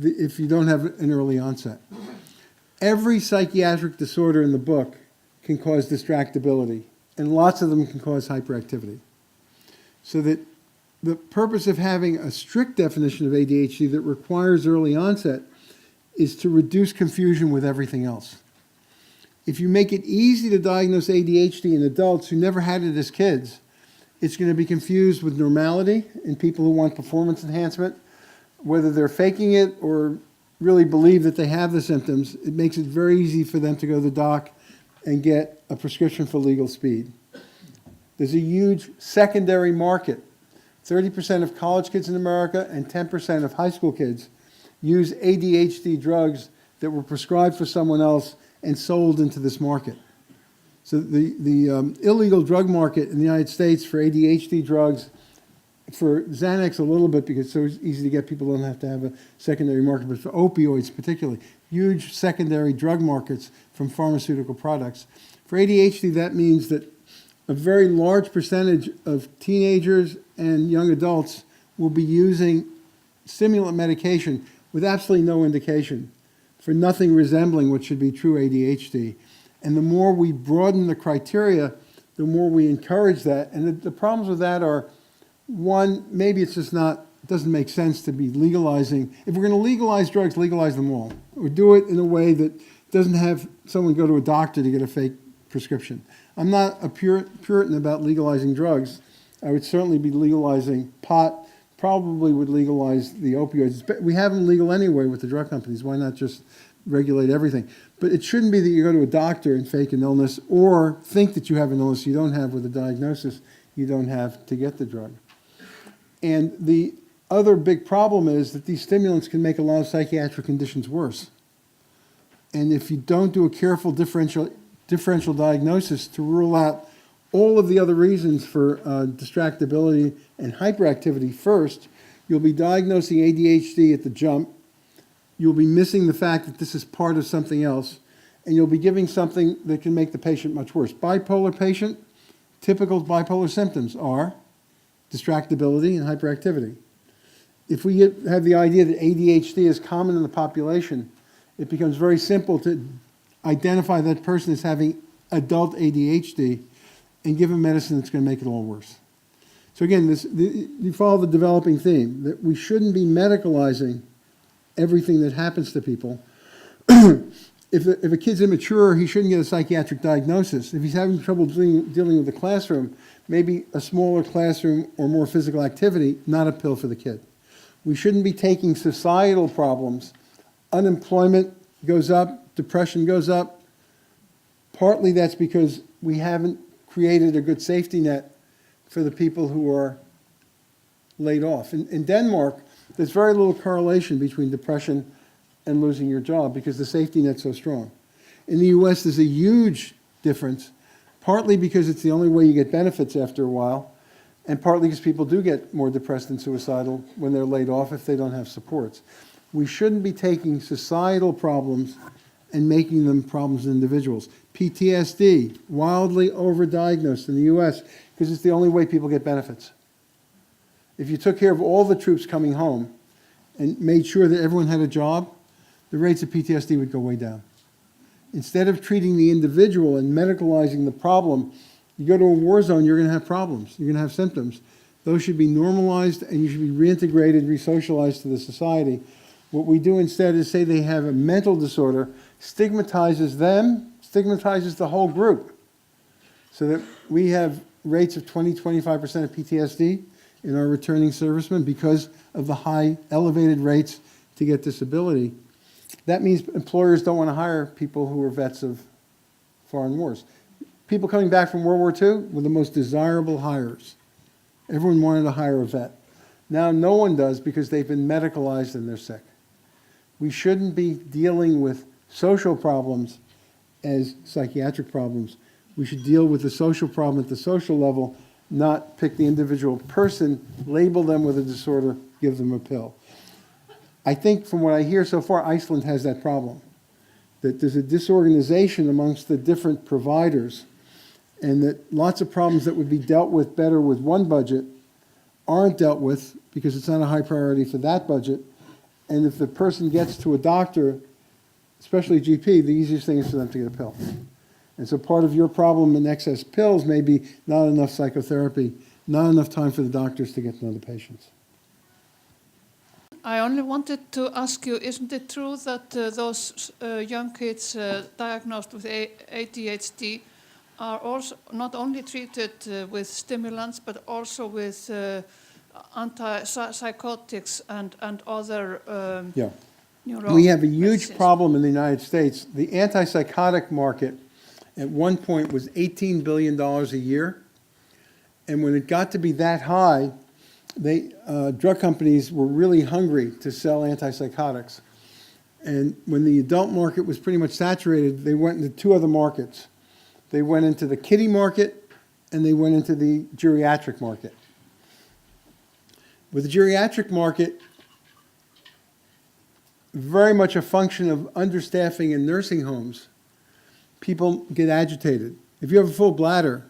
if you don't have an early onset. Every psychiatric disorder in the book can cause distractibility, and lots of them can cause hyperactivity. So that the purpose of having a strict definition of ADHD that requires early onset is to reduce confusion with everything else. If you make it easy to diagnose ADHD in adults who never had it as kids, it's going to be confused with normality in people who want performance enhancement. Whether they're faking it or really believe that they have the symptoms, it makes it very easy for them to go to the doc and get a prescription for legal speed. There's a huge secondary market. 30% of college kids in America and 10% of high school kids use ADHD drugs that were prescribed for someone else and sold into this market. So the illegal drug market in the United States for ADHD drugs, for Xanax a little bit because it's so easy to get, people don't have to have a secondary market, but for opioids particularly, huge secondary drug markets from pharmaceutical products. For ADHD, that means that a very large percentage of teenagers and young adults will be using stimulant medication with absolutely no indication for nothing resembling what should be true ADHD. And the more we broaden the criteria, the more we encourage that. And the problems with that are, one, maybe it's just not, it doesn't make sense to be legalizing. If we're going to legalize drugs, legalize them all. Or do it in a way that doesn't have someone go to a doctor to get a fake prescription. I'm not a Puritan about legalizing drugs. I would certainly be legalizing pot, probably would legalize the opioids. But we have them legal anyway with the drug companies. Why not just regulate everything? But it shouldn't be that you go to a doctor and fake an illness or think that you have an illness you don't have with a diagnosis you don't have to get the drug. And the other big problem is that these stimulants can make a lot of psychiatric conditions worse. And if you don't do a careful differential diagnosis to rule out all of the other reasons for distractibility and hyperactivity first, you'll be diagnosing ADHD at the jump. You'll be missing the fact that this is part of something else, and you'll be giving something that can make the patient much worse. Bipolar patient, typical bipolar symptoms are distractibility and hyperactivity. If we have the idea that ADHD is common in the population, it becomes very simple to identify that person as having adult ADHD and give them medicine that's going to make it all worse. So again, you follow the developing theme that we shouldn't be medicalizing everything that happens to people. If a kid's immature, he shouldn't get a psychiatric diagnosis. If he's having trouble dealing with the classroom, maybe a smaller classroom or more physical activity, not a pill for the kid. We shouldn't be taking societal problems. Unemployment goes up, depression goes up. Partly that's because we haven't created a good safety net for the people who are laid off. In Denmark, there's very little correlation between depression and losing your job because the safety net's so strong. In the US, there's a huge difference, partly because it's the only way you get benefits after a while, and partly because people do get more depressed and suicidal when they're laid off if they don't have supports. We shouldn't be taking societal problems and making them problems in individuals. PTSD, wildly overdiagnosed in the US because it's the only way people get benefits. If you took care of all the troops coming home and made sure that everyone had a job, the rates of PTSD would go way down. Instead of treating the individual and medicalizing the problem, you go to a war zone, you're going to have problems. You're going to have symptoms. Those should be normalized and you should be reintegrated, re-socialized to the society. What we do instead is say they have a mental disorder, stigmatizes them, stigmatizes the whole group. So that we have rates of 20-25% of PTSD in our returning servicemen because of the high elevated rates to get disability. That means employers don't want to hire people who are vets of foreign wars. People coming back from World War II were the most desirable hires. Everyone wanted to hire a vet. Now no one does because they've been medicalized and they're sick. We shouldn't be dealing with social problems as psychiatric problems. We should deal with the social problem at the social level, not pick the individual person, label them with a disorder, give them a pill. I think from what I hear so far, Iceland has that problem, that there's a disorganization amongst the different providers and that lots of problems that would be dealt with better with one budget aren't dealt with because it's not a high priority for that budget. And if the person gets to a doctor, especially a GP, the easiest thing is for them to get a pill. And so part of your problem in excess pills may be not enough psychotherapy, not enough time for the doctors to get to know the patients. I only wanted to ask you, isn't it true that those young kids diagnosed with ADHD are also not only treated with stimulants, but also with antipsychotics and other neuro We have a huge medicines? problem in the United States. The antipsychotic market at one point was $18 billion a year. And when it got to be that high, drug companies were really hungry to sell antipsychotics. And when the adult market was pretty much saturated, they went into two other markets. They went into the kiddie market and they went into the geriatric market. With the geriatric market, very much a function of understaffing in nursing homes, people get agitated. If you have a full bladder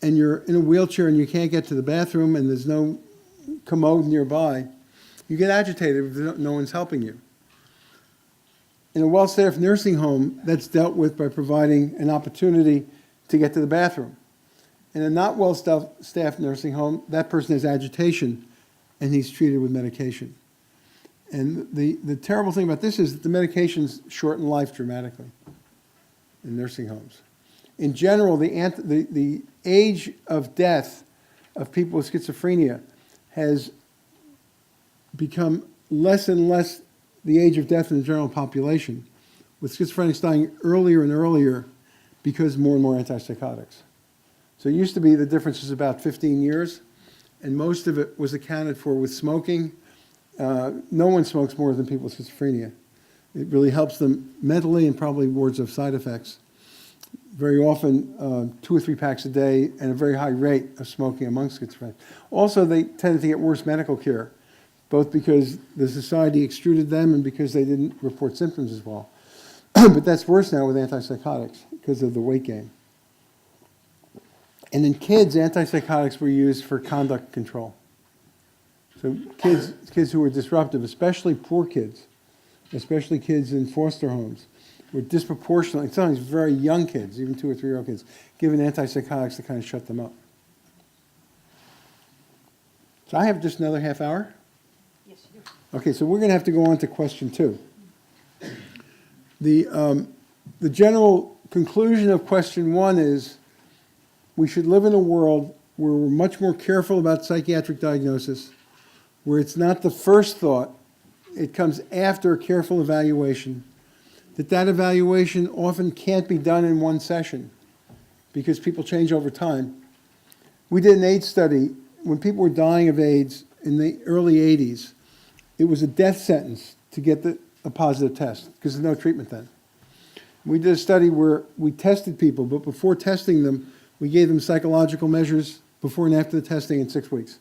and you're in a wheelchair and you can't get to the bathroom and there's no commode nearby, you get agitated if no one's helping you. In a well-staffed nursing home, that's dealt with by providing an opportunity to get to the bathroom. In a not well-staffed nursing home, that person has agitation and he's treated with medication. And the terrible thing about this is that the medications shorten life dramatically in nursing homes. In general, the age of death of people with schizophrenia has become less and less the age of death in the general population, with schizophrenics dying earlier and earlier because more and more antipsychotics. So it used to be the difference was about 15 years, and most of it was accounted for with smoking. No one smokes more than people with schizophrenia. It really helps them mentally and probably wards off side effects. Very often, 2 or 3 packs a day and a very high rate of smoking amongst schizophrenics. Also, they tended to get worse medical care, both because the society extruded them and because they didn't report symptoms as well. But that's worse now with antipsychotics because of the weight gain. And in kids, antipsychotics were used for conduct control. So kids who were disruptive, especially poor kids, especially kids in foster homes, were disproportionately, sometimes very young kids, even 2 or 3-year-old kids, given antipsychotics to kind of shut them up. So I have just another half hour? Yes, you do. Okay, so we're going to have to go on to question 2. The general conclusion of question 1 is we should live in a world where we're much more careful about psychiatric diagnosis, where it's not the first thought, it comes after a careful evaluation, that evaluation often can't be done in one session because people change over time. We did an AIDS study when people were dying of AIDS in the early 80s. It was a death sentence to get a positive test because there's no treatment then. We did a study where we tested people, but before testing them, we gave them psychological measures before and after the testing in 6 weeks.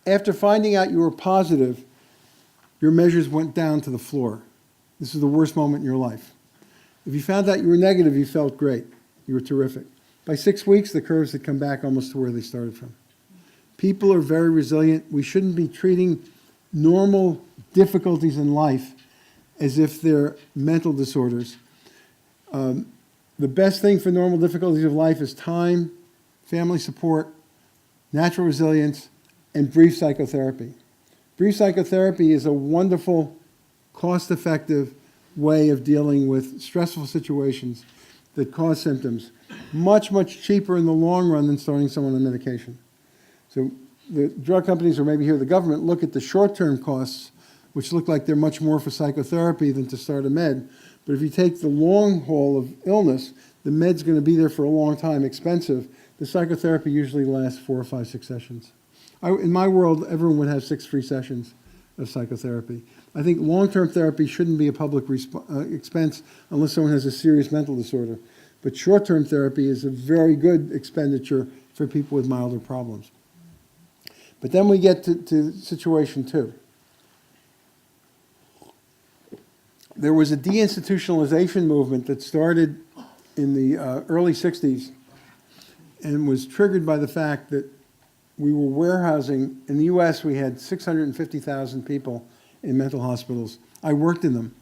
After finding out you were positive, your measures went down to the floor. This is the worst moment in your life. If you found out you were negative, you felt great. You were terrific. By 6 weeks, the curves had come back almost to where they started from. People are very resilient. We shouldn't be treating normal difficulties in life as if they're mental disorders. The best thing for normal difficulties of life is time, family support, natural resilience, and brief psychotherapy. Brief psychotherapy is a wonderful, cost-effective way of dealing with stressful situations that cause symptoms. Much, much cheaper in the long run than starting someone on medication. So the drug companies, or maybe here the government, look at the short-term costs, which look like they're much more for psychotherapy than to start a med. But if you take the long haul of illness, the med's going to be there for a long time, expensive. The psychotherapy usually lasts 4 or 5, 6 sessions. In my world, everyone would have 6 free sessions of psychotherapy. I think long-term therapy shouldn't be a public expense unless someone has a serious mental disorder. But short-term therapy is a very good expenditure for people with milder problems. But then we get to situation 2. There was a deinstitutionalization movement that started in the early 60s and was triggered by the fact that we were warehousing. In the US, we had 650,000 people in mental hospitals. I worked in them.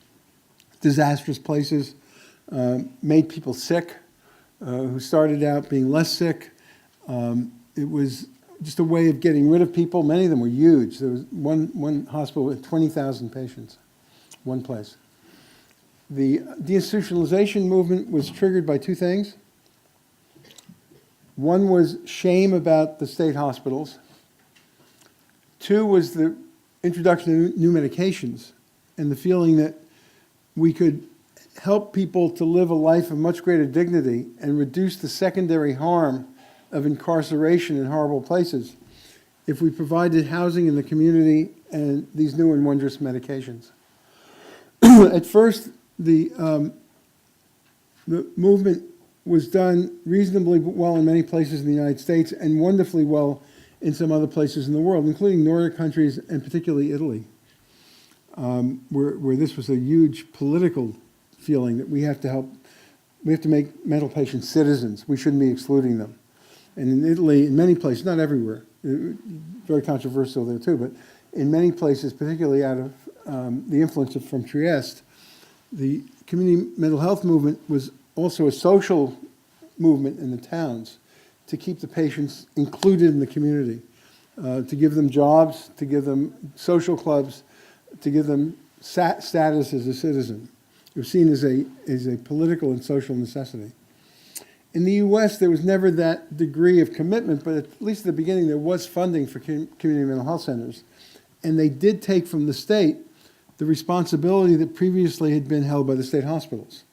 Disastrous places, made people sick, who started out being less sick. It was just a way of getting rid of people. Many of them were huge. There was one hospital with 20,000 patients, one place. The deinstitutionalization movement was triggered by 2 things. One was shame about the state hospitals. 2 was the introduction of new medications and the feeling that we could help people to live a life of much greater dignity and reduce the secondary harm of incarceration in horrible places if we provided housing in the community and these new and wondrous medications. At first, the movement was done reasonably well in many places in the United States and wonderfully well in some other places in the world, including Nordic countries and particularly Italy, where this was a huge political feeling that we have to make mental patients citizens. We shouldn't be excluding them. And in Italy, in many places, not everywhere, very controversial there too, but in many places, particularly out of the influence from Trieste, the community mental health movement was also a social movement in the towns to keep the patients included in the community, to give them jobs, to give them social clubs, to give them status as a citizen. It was seen as a political and social necessity. In the US, there was never that degree of commitment, but at least at the beginning, there was funding for community mental health centers. and they did take from the state the responsibility that previously had been held by the state hospitals.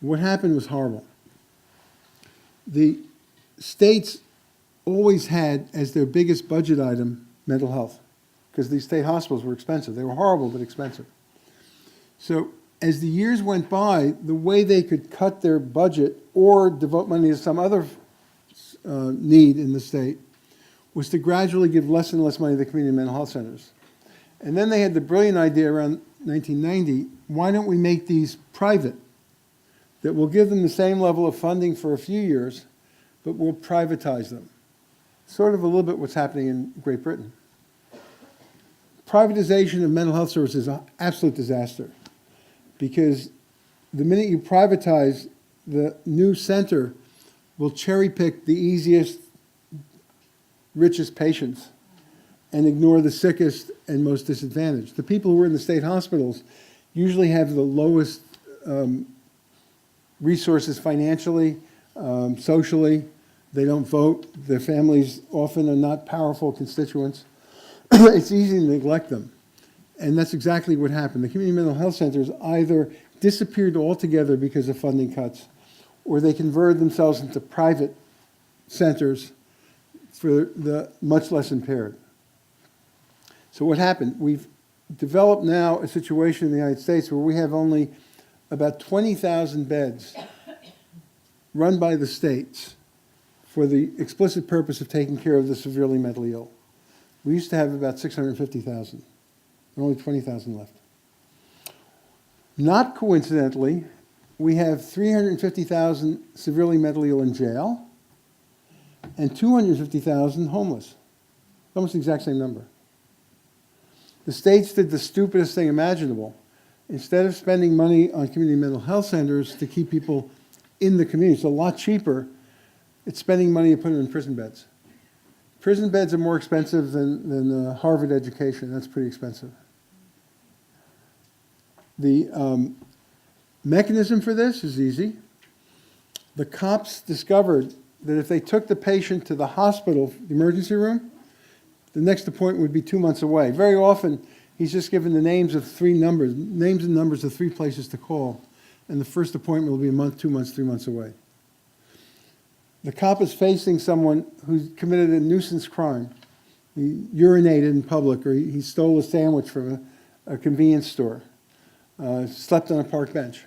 What happened was horrible. The states always had as their biggest budget item mental health, because these state hospitals were expensive. They were horrible, but expensive. So as the years went by, the way they could cut their budget or devote money to some other need in the state was to gradually give less and less money to the community mental health centers. And then they had the brilliant idea around 1990, why don't we make these private? That we'll give them the same level of funding for a few years, but we'll privatize them. Sort of a little bit what's happening in Great Britain. Privatization of mental health services is an absolute disaster, because the minute you privatize, the new center will cherry pick the easiest, richest patients and ignore the sickest and most disadvantaged. The people who are in the state hospitals usually have the lowest resources financially, socially. They don't vote. Their families often are not powerful constituents. It's easy to neglect them. And that's exactly what happened. The community mental health centers either disappeared altogether because of funding cuts, or they converted themselves into private centers for the much less impaired. So what happened? We've developed now a situation in the United States where we have only about 20,000 beds run by the states for the explicit purpose of taking care of the severely mentally ill. We used to have about 650,000. There are only 20,000 left. Not coincidentally, we have 350,000 severely mentally ill in jail and 250,000 homeless. Almost the exact same number. The states did the stupidest thing imaginable. Instead of spending money on community mental health centers to keep people in the community, it's a lot cheaper, it's spending money to put them in prison beds. Prison beds are more expensive than Harvard education. That's pretty expensive. The mechanism for this is easy. The cops discovered that if they took the patient to the hospital, the emergency room, the next appointment would be 2 months away. Very often, he's just given the names and numbers of 3 places to call, and the first appointment will be a month, 2 months, 3 months away. The cop is facing someone who's committed a nuisance crime. He urinated in public, or he stole a sandwich from a convenience store, slept on a park bench.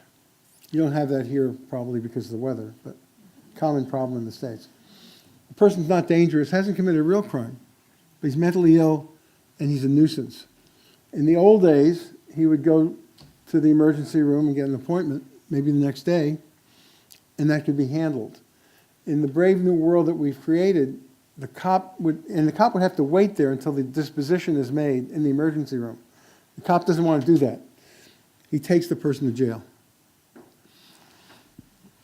You don't have that here probably because of the weather, but common problem in the States. The person's not dangerous, hasn't committed a real crime, but he's mentally ill and he's a nuisance. In the old days, he would go to the emergency room and get an appointment, maybe the next day, and that could be handled. In the brave new world that we've created, the cop would have to wait there until the disposition is made in the emergency room. The cop doesn't want to do that. He takes the person to jail.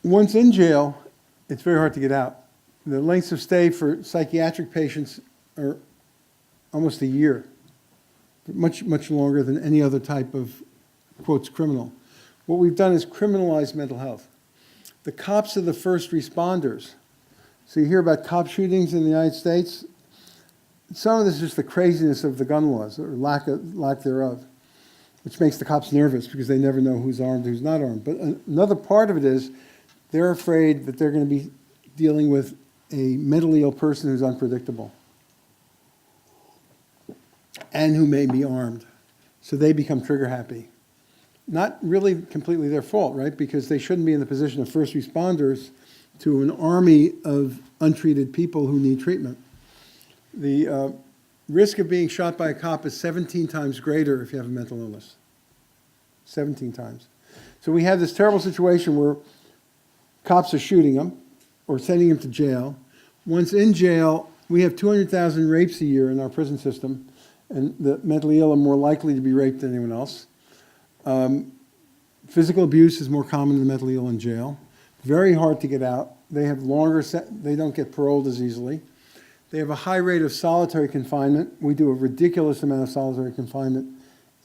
Once in jail, it's very hard to get out. The lengths of stay for psychiatric patients are almost a year, much, much longer than any other type of, quotes, criminal. What we've done is criminalize mental health. The cops are the first responders. So you hear about cop shootings in the United States. Some of this is just the craziness of the gun laws, or lack thereof, which makes the cops nervous because they never know who's armed, who's not armed. But another part of it is they're afraid that they're going to be dealing with a mentally ill person who's unpredictable and who may be armed. So they become trigger happy. Not really completely their fault, right? Because they shouldn't be in the position of first responders to an army of untreated people who need treatment. The risk of being shot by a cop is 17 times greater if you have a mental illness. 17 times. So we have this terrible situation where cops are shooting them or sending them to jail. Once in jail, we have 200,000 rapes a year in our prison system, and the mentally ill are more likely to be raped than anyone else. Physical abuse is more common than mentally ill in jail. Very hard to get out. They have they don't get paroled as easily. They have a high rate of solitary confinement. We do a ridiculous amount of solitary confinement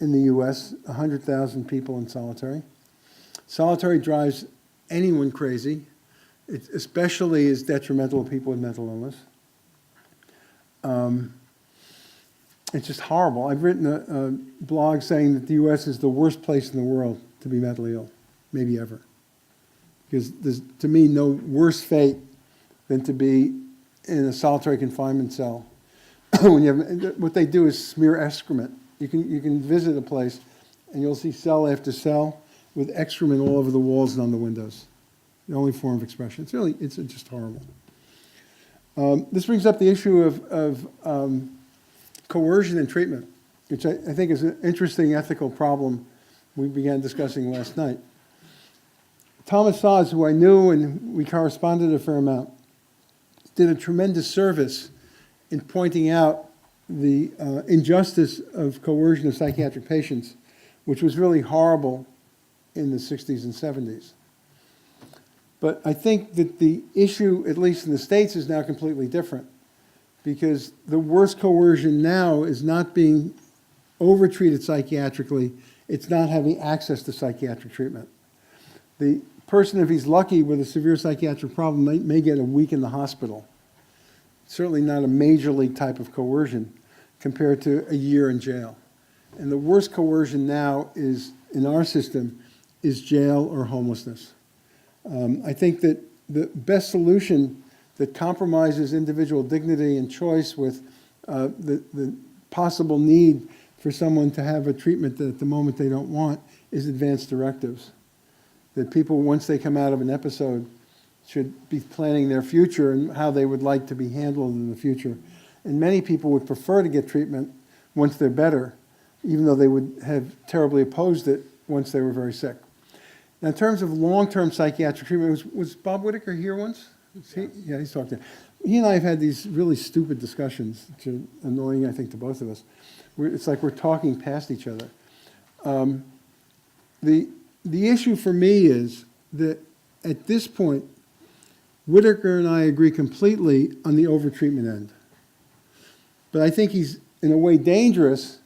in the US, 100,000 people in solitary. Solitary drives anyone crazy. It especially is detrimental to people with mental illness. It's just horrible. I've written a blog saying that the U.S. is the worst place in the world to be mentally ill, maybe ever. Because there's, to me, no worse fate than to be in a solitary confinement cell. When you have, what they do is smear excrement. You can visit a place, and you'll see cell after cell with excrement all over the walls and on the windows. The only form of expression. It's just horrible. This brings up the issue of coercion and treatment, which I think is an interesting ethical problem we began discussing last night. Thomas Szasz, who I knew and we corresponded a fair amount, did a tremendous service in pointing out the injustice of coercion of psychiatric patients, which was really horrible in the 60s and 70s. But I think that the issue, at least in the States, is now completely different, because the worst coercion now is not being overtreated psychiatrically, it's not having access to psychiatric treatment. The person, if he's lucky with a severe psychiatric problem, may get a week in the hospital. Certainly not a major league type of coercion compared to a year in jail. And the worst coercion now is, in our system, is jail or homelessness. I think that the best solution that compromises individual dignity and choice with the possible need for someone to have a treatment that at the moment they don't want is advance directives. That people, once they come out of an episode, should be planning their future and how they would like to be handled in the future. And many people would prefer to get treatment once they're better, even though they would have terribly opposed it once they were very sick. Now, in terms of long-term psychiatric treatment, was Bob Whitaker here once? Yeah, he's talked to. He and I have had these really stupid discussions, which are annoying, I think, to both of us. It's like we're talking past each other. The issue for me is that at this point, Whitaker and I agree completely on the overtreatment end. But I think he's, in a way, dangerous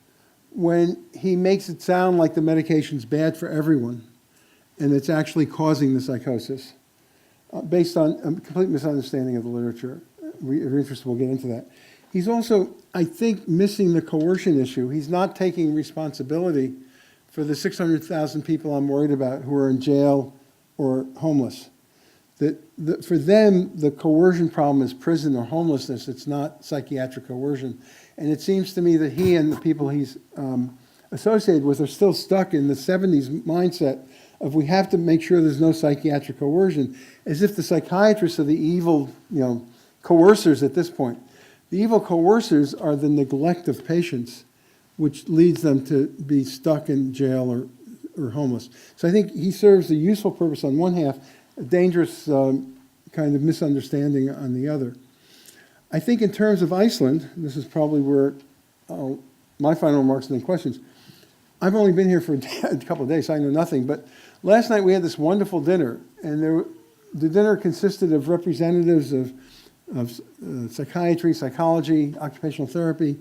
when he makes it sound like the medication's bad for everyone and it's actually causing the psychosis, based on a complete misunderstanding of the literature. If you're interested, we'll get into that. He's also, I think, missing the coercion issue. He's not taking responsibility for the 600,000 people I'm worried about who are in jail or homeless. For them, the coercion problem is prison or homelessness. It's not psychiatric coercion. And it seems to me that he and the people he's associated with are still stuck in the 70s mindset of we have to make sure there's no psychiatric coercion, as if the psychiatrists are the evil, coercers at this point. The evil coercers are the neglect of patients, which leads them to be stuck in jail or homeless. So I think he serves a useful purpose on one half, a dangerous kind of misunderstanding on the other. I think in terms of Iceland, this is probably where my final remarks and then questions. I've only been here for a couple of days, so I know nothing, but last night we had this wonderful dinner, and the dinner consisted of representatives of psychiatry, psychology, occupational therapy,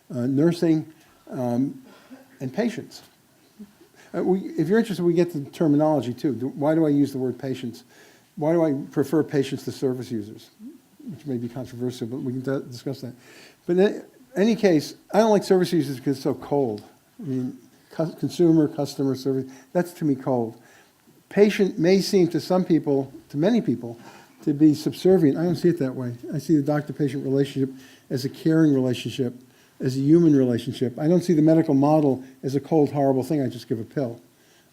nursing, and patients. If you're interested, we get the terminology too. Why do I use the word patients? Why do I prefer patients to service users? Which may be controversial, but we can discuss that. But in any case, I don't like service users because it's so cold. I mean, consumer, customer, service, that's to me cold. Patient may seem to some people, to many people, to be subservient. I don't see it that way. I see the doctor-patient relationship as a caring relationship, as a human relationship. I don't see the medical model as a cold, horrible thing. I just give a pill.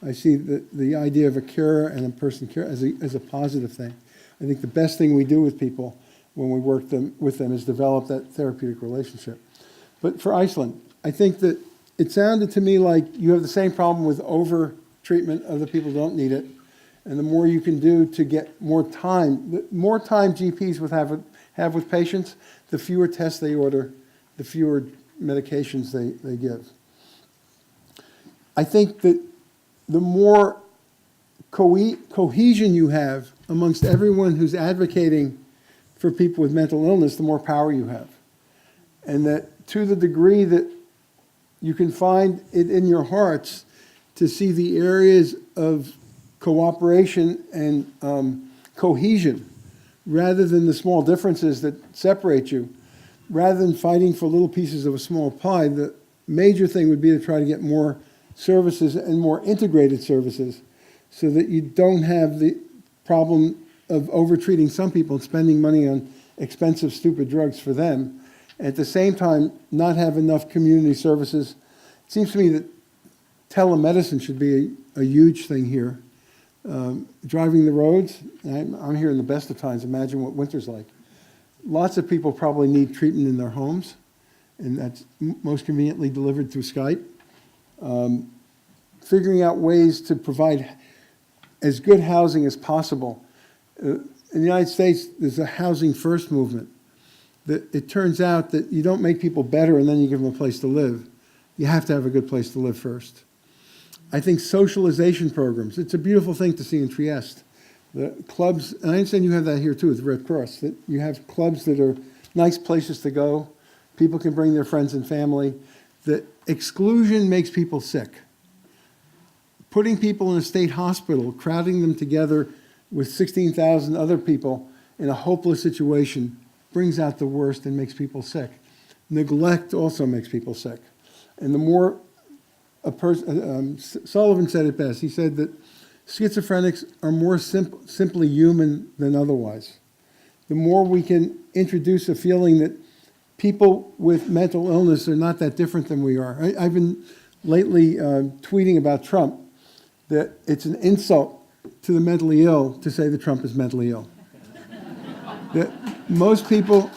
I see the idea of a cure and a person care as a positive thing. I think the best thing we do with people when we work with them is develop that therapeutic relationship. But for Iceland, I think that it sounded to me like you have the same problem with over-treatment of the people who don't need it. And the more you can do to get more time, the more time GPs would have with patients, the fewer tests they order, the fewer medications they give. I think that the more cohesion you have amongst everyone who's advocating for people with mental illness, the more power you have. And that to the degree that you can find it in your hearts to see the areas of cooperation and cohesion rather than the small differences that separate you, rather than fighting for little pieces of a small pie, the major thing would be to try to get more services and more integrated services so that you don't have the problem of over-treating some people and spending money on expensive, stupid drugs for them. At the same time, not have enough community services. It seems to me that telemedicine should be a huge thing here. Driving the roads, I'm here in the best of times. Imagine what winter's like. Lots of people probably need treatment in their homes, and that's most conveniently delivered through Skype. Figuring out ways to provide as good housing as possible. In the United States, there's a housing first movement. It turns out that you don't make people better and then you give them a place to live. You have to have a good place to live first. I think socialization programs, it's a beautiful thing to see in Trieste. The clubs, and I understand you have that here too with the Red Cross, that you have clubs that are nice places to go. People can bring their friends and family. The exclusion makes people sick. Putting people in a state hospital, crowding them together with 16,000 other people in a hopeless situation brings out the worst and makes people sick. Neglect also makes people sick. And the more a person, Sullivan said it best. He said that schizophrenics are more simply human than otherwise. The more we can introduce a feeling that people with mental illness are not that different than we are. I've been lately tweeting about Trump, that it's an insult to the mentally ill to say that Trump is mentally ill. That most people,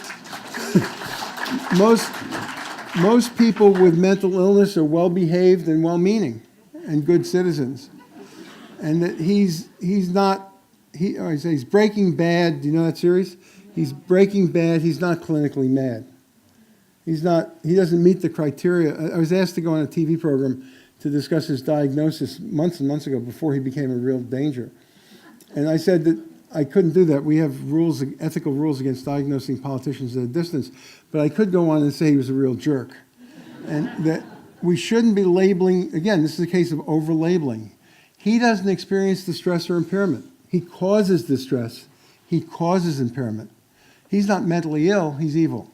most people with mental illness are well-behaved and well-meaning and good citizens. And that he's Breaking Bad. Do you know that series? He's Breaking Bad. He's not clinically mad. He doesn't meet the criteria. I was asked to go on a TV program to discuss his diagnosis months and months ago before he became a real danger. And I said that I couldn't do that. We have rules, ethical rules against diagnosing politicians at a distance. But I could go on and say he was a real jerk. And that we shouldn't be labeling, again, this is a case of over-labeling. He doesn't experience distress or impairment. He causes distress. He causes impairment. He's not mentally ill, he's evil.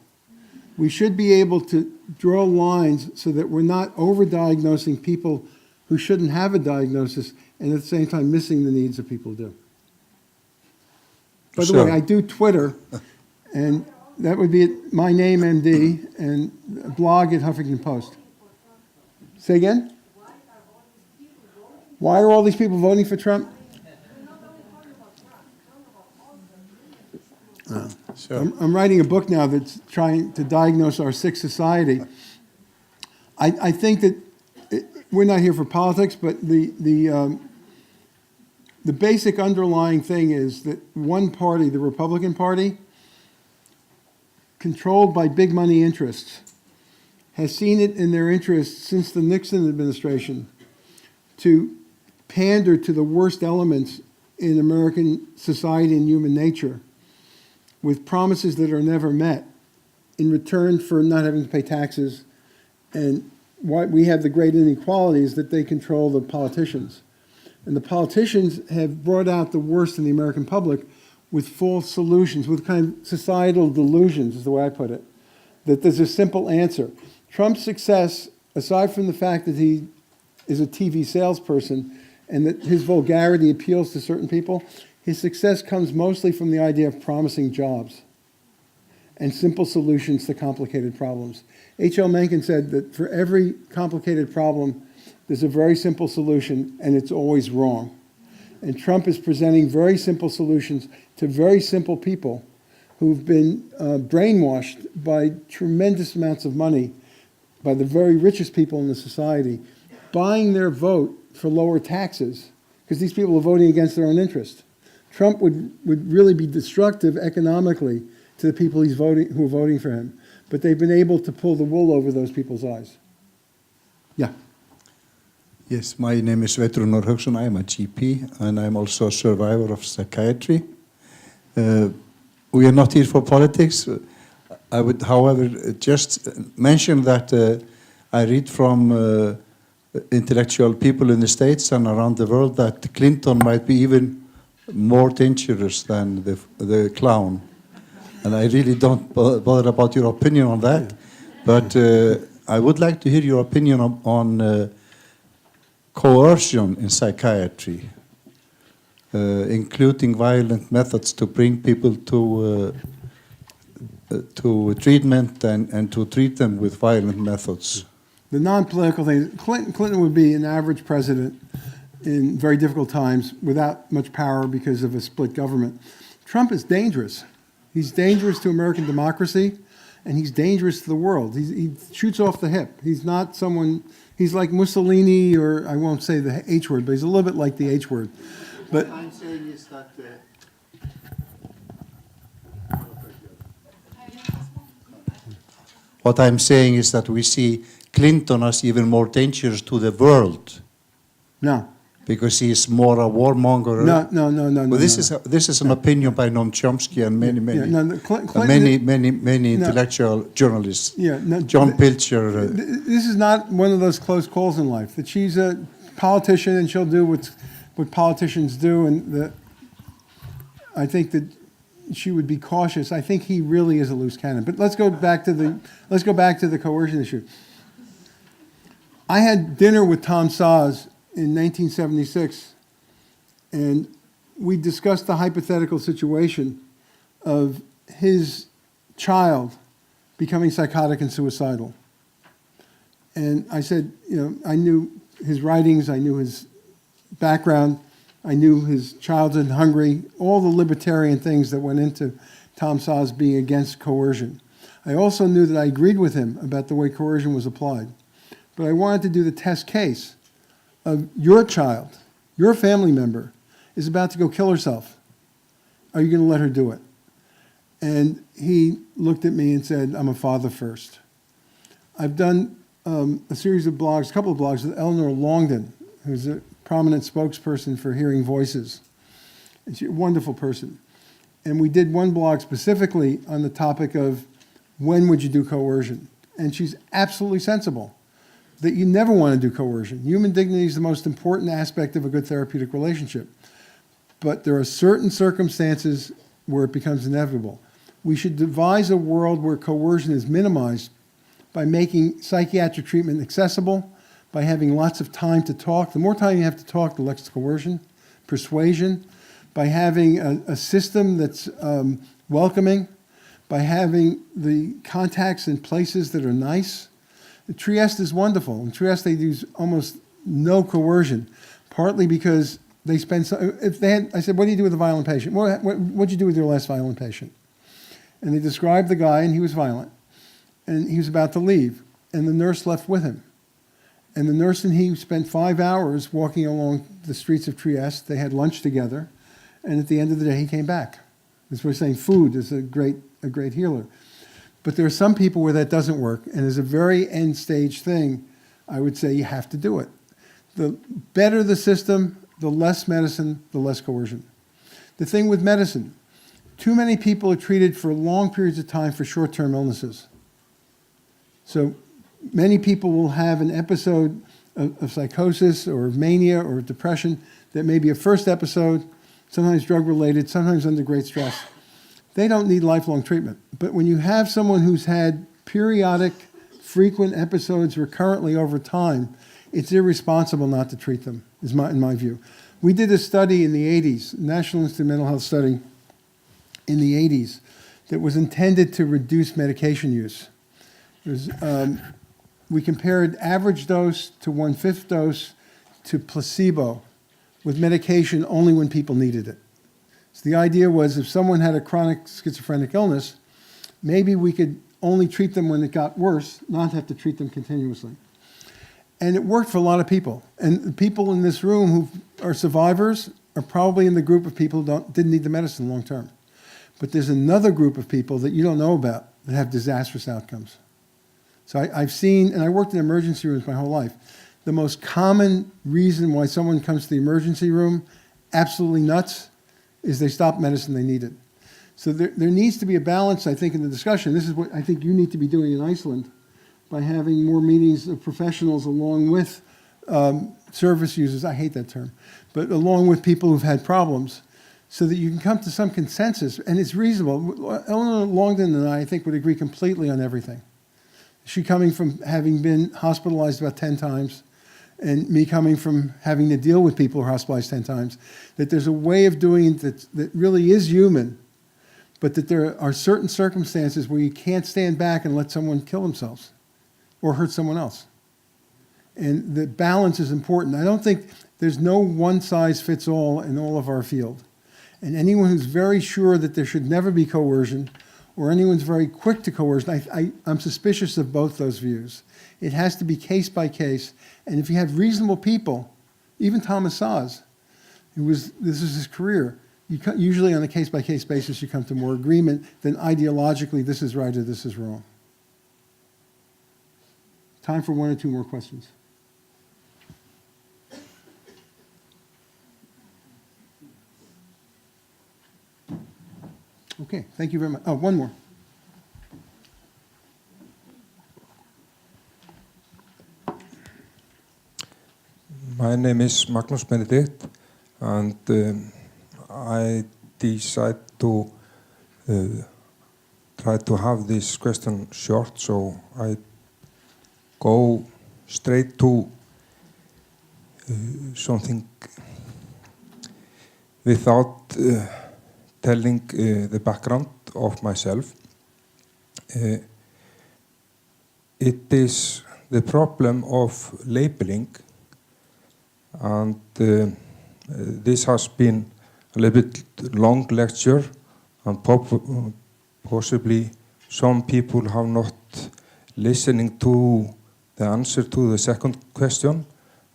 We should be able to draw lines so that we're not over-diagnosing people who shouldn't have a diagnosis and at the same time missing the needs of people who do. By the way, I do Twitter, and that would be at my name, MD, and a blog at Huffington Post. Say again? Why are all these people voting for Trump? Sure. I'm writing a book now that's trying to diagnose our sick society. I think that we're not here for politics, but the basic underlying thing is that one party, the Republican Party, controlled by big money interests, has seen it in their interest since the Nixon administration to pander to the worst elements in American society and human nature with promises that are never met in return for not having to pay taxes. And why we have the great inequality is that they control the politicians. And the politicians have brought out the worst in the American public with false solutions, with kind of societal delusions, is the way I put it, that there's a simple answer. Trump's success, aside from the fact that he is a TV salesperson and that his vulgarity appeals to certain people, his success comes mostly from the idea of promising jobs and simple solutions to complicated problems. H.L. Mencken said that for every complicated problem, there's a very simple solution, and it's always wrong. And Trump is presenting very simple solutions to very simple people who've been brainwashed by tremendous amounts of money by the very richest people in the society, buying their vote for lower taxes, because these people are voting against their own interest. Trump would really be destructive economically to the people who are voting for him. But they've been able to pull the wool over those people's eyes. Yeah. Yes, my name is Vetrunur Hugson. I am a GP, and I'm also a survivor of psychiatry. We are not here for politics. I would, however, just mention that I read from intellectual people in the States and around the world that Clinton might be even more dangerous than the clown. and I really don't bother about your opinion on that. But I would like to hear your opinion on coercion in psychiatry, including violent methods to bring people to treatment and to treat them with violent methods. The non-political thing, Clinton would be an average president in very difficult times without much power because of a split government. Trump is dangerous. He's dangerous to American democracy, and he's dangerous to the world. He shoots off the hip. He's not someone, he's like Mussolini, or I won't say the H word, but he's a little bit like the H word. But What I'm saying is that what I'm saying is that we see Clinton as even more dangerous to the world no, because he is more a warmonger. no. Well, this is an opinion by Noam Chomsky and many Clinton, intellectual journalists. Yeah, no, John Pilcher. This is not one of those close calls in life. That she's a politician and she'll do what politicians do, and I think that she would be cautious. I think he really is a loose cannon. But let's go back to the coercion issue. I had dinner with Tom Saz in 1976, and we discussed the hypothetical situation of his child becoming psychotic and suicidal. And I said, I knew his writings, I knew his background, I knew his childhood in Hungary, all the libertarian things that went into Tom Saz being against coercion. I also knew that I agreed with him about the way coercion was applied. But I wanted to do the test case of your child, your family member, is about to go kill herself. Are you going to let her do it? And he looked at me and said, I'm a father first. I've done a series of blogs, a couple of blogs with Eleanor Longden, who's a prominent spokesperson for Hearing Voices. And she's a wonderful person. And we did one blog specifically on the topic of when would you do coercion? And she's absolutely sensible that you never want to do coercion. Human dignity is the most important aspect of a good therapeutic relationship. But there are certain circumstances where it becomes inevitable. We should devise a world where coercion is minimized by making psychiatric treatment accessible, by having lots of time to talk. The more time you have to talk, the less coercion, persuasion, by having a system that's welcoming, by having the contacts in places that are nice. Trieste is wonderful. In Trieste, they use almost no coercion, partly because they spend, I said, what do you do with a violent patient? What'd you do with your last violent patient? And they described the guy, and he was violent. And he was about to leave, and the nurse left with him. And the nurse and he spent 5 hours walking along the streets of Trieste. They had lunch together, and at the end of the day, he came back. As we're saying, food is a great healer. But there are some people where that doesn't work, and as a very end stage thing, I would say you have to do it. The better the system, the less medicine, the less coercion. The thing with medicine, too many people are treated for long periods of time for short-term illnesses. So many people will have an episode of psychosis or mania or depression that may be a first episode, sometimes drug-related, sometimes under great stress. They don't need lifelong treatment. But when you have someone who's had periodic, frequent episodes recurrently over time, it's irresponsible not to treat them, in my view. We did a study in the 80s, National Institute of Mental Health study in the 80s, that was intended to reduce medication use. We compared average dose to 1/5 dose to placebo with medication only when people needed it. So the idea was if someone had a chronic schizophrenic illness, maybe we could only treat them when it got worse, not have to treat them continuously. And it worked for a lot of people. And the people in this room who are survivors are probably in the group of people who didn't need the medicine long term. But there's another group of people that you don't know about that have disastrous outcomes. So I've seen, and I worked in emergency rooms my whole life, the most common reason why someone comes to the emergency room absolutely nuts is they stop medicine they needed. So there needs to be a balance, I think, in the discussion. This is what I think you need to be doing in Iceland by having more meetings of professionals along with service users. I hate that term, but along with people who've had problems so that you can come to some consensus, and it's reasonable. Eleanor Longden and I think, would agree completely on everything. She coming from having been hospitalized about 10 times, and me coming from having to deal with people who are hospitalized 10 times, that there's a way of doing it that really is human, but that there are certain circumstances where you can't stand back and let someone kill themselves or hurt someone else. And the balance is important. I don't think there's no one size fits all in all of our field. And anyone who's very sure that there should never be coercion, or anyone's very quick to coercion, I'm suspicious of both those views. It has to be case by case. And if you have reasonable people, even Thomas Saz, this is his career, usually on a case by case basis you come to more agreement than ideologically this is right or this is wrong. Time for one or two more questions. Okay, thank you very much. Oh, one more. My name is Magnus Benedikt, and I decide to try to have this question short, so I go straight to something without telling the background of myself. It is the problem of labeling, and this has been a little bit long lecture, and possibly some people have not listening to the answer to the second question,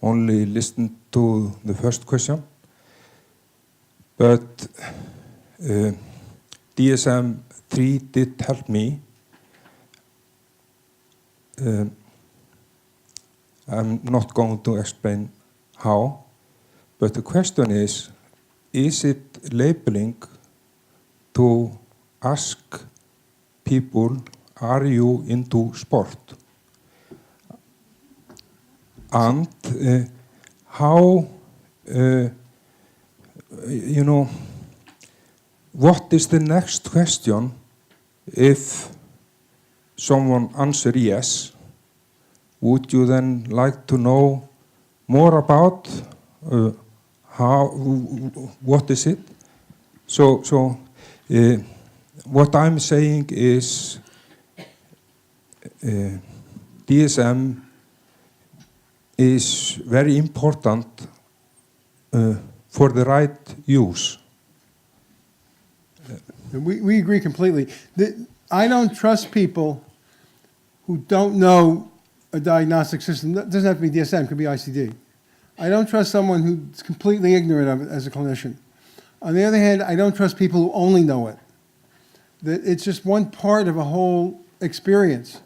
only listened to the first question. But DSM-3 did help me. I'm not going to explain how, but the question is it labeling to ask people, are you into sport? And how, what is the next question if someone answer yes? Would you then like to know more about what is it? So what I'm saying is DSM is very important for the right use. We agree completely. I don't trust people who don't know a diagnostic system. It doesn't have to be DSM, it could be ICD. I don't trust someone who's completely ignorant of it as a clinician. On the other hand, I don't trust people who only know it. That it's just one part of a whole experience.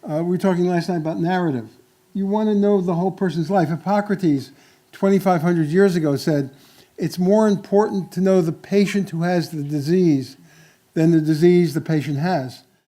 We were talking last night about narrative. You want to know the whole person's life. Hippocrates, 2,500 years ago, said, it's more important to know the patient who has the disease than the disease the patient has.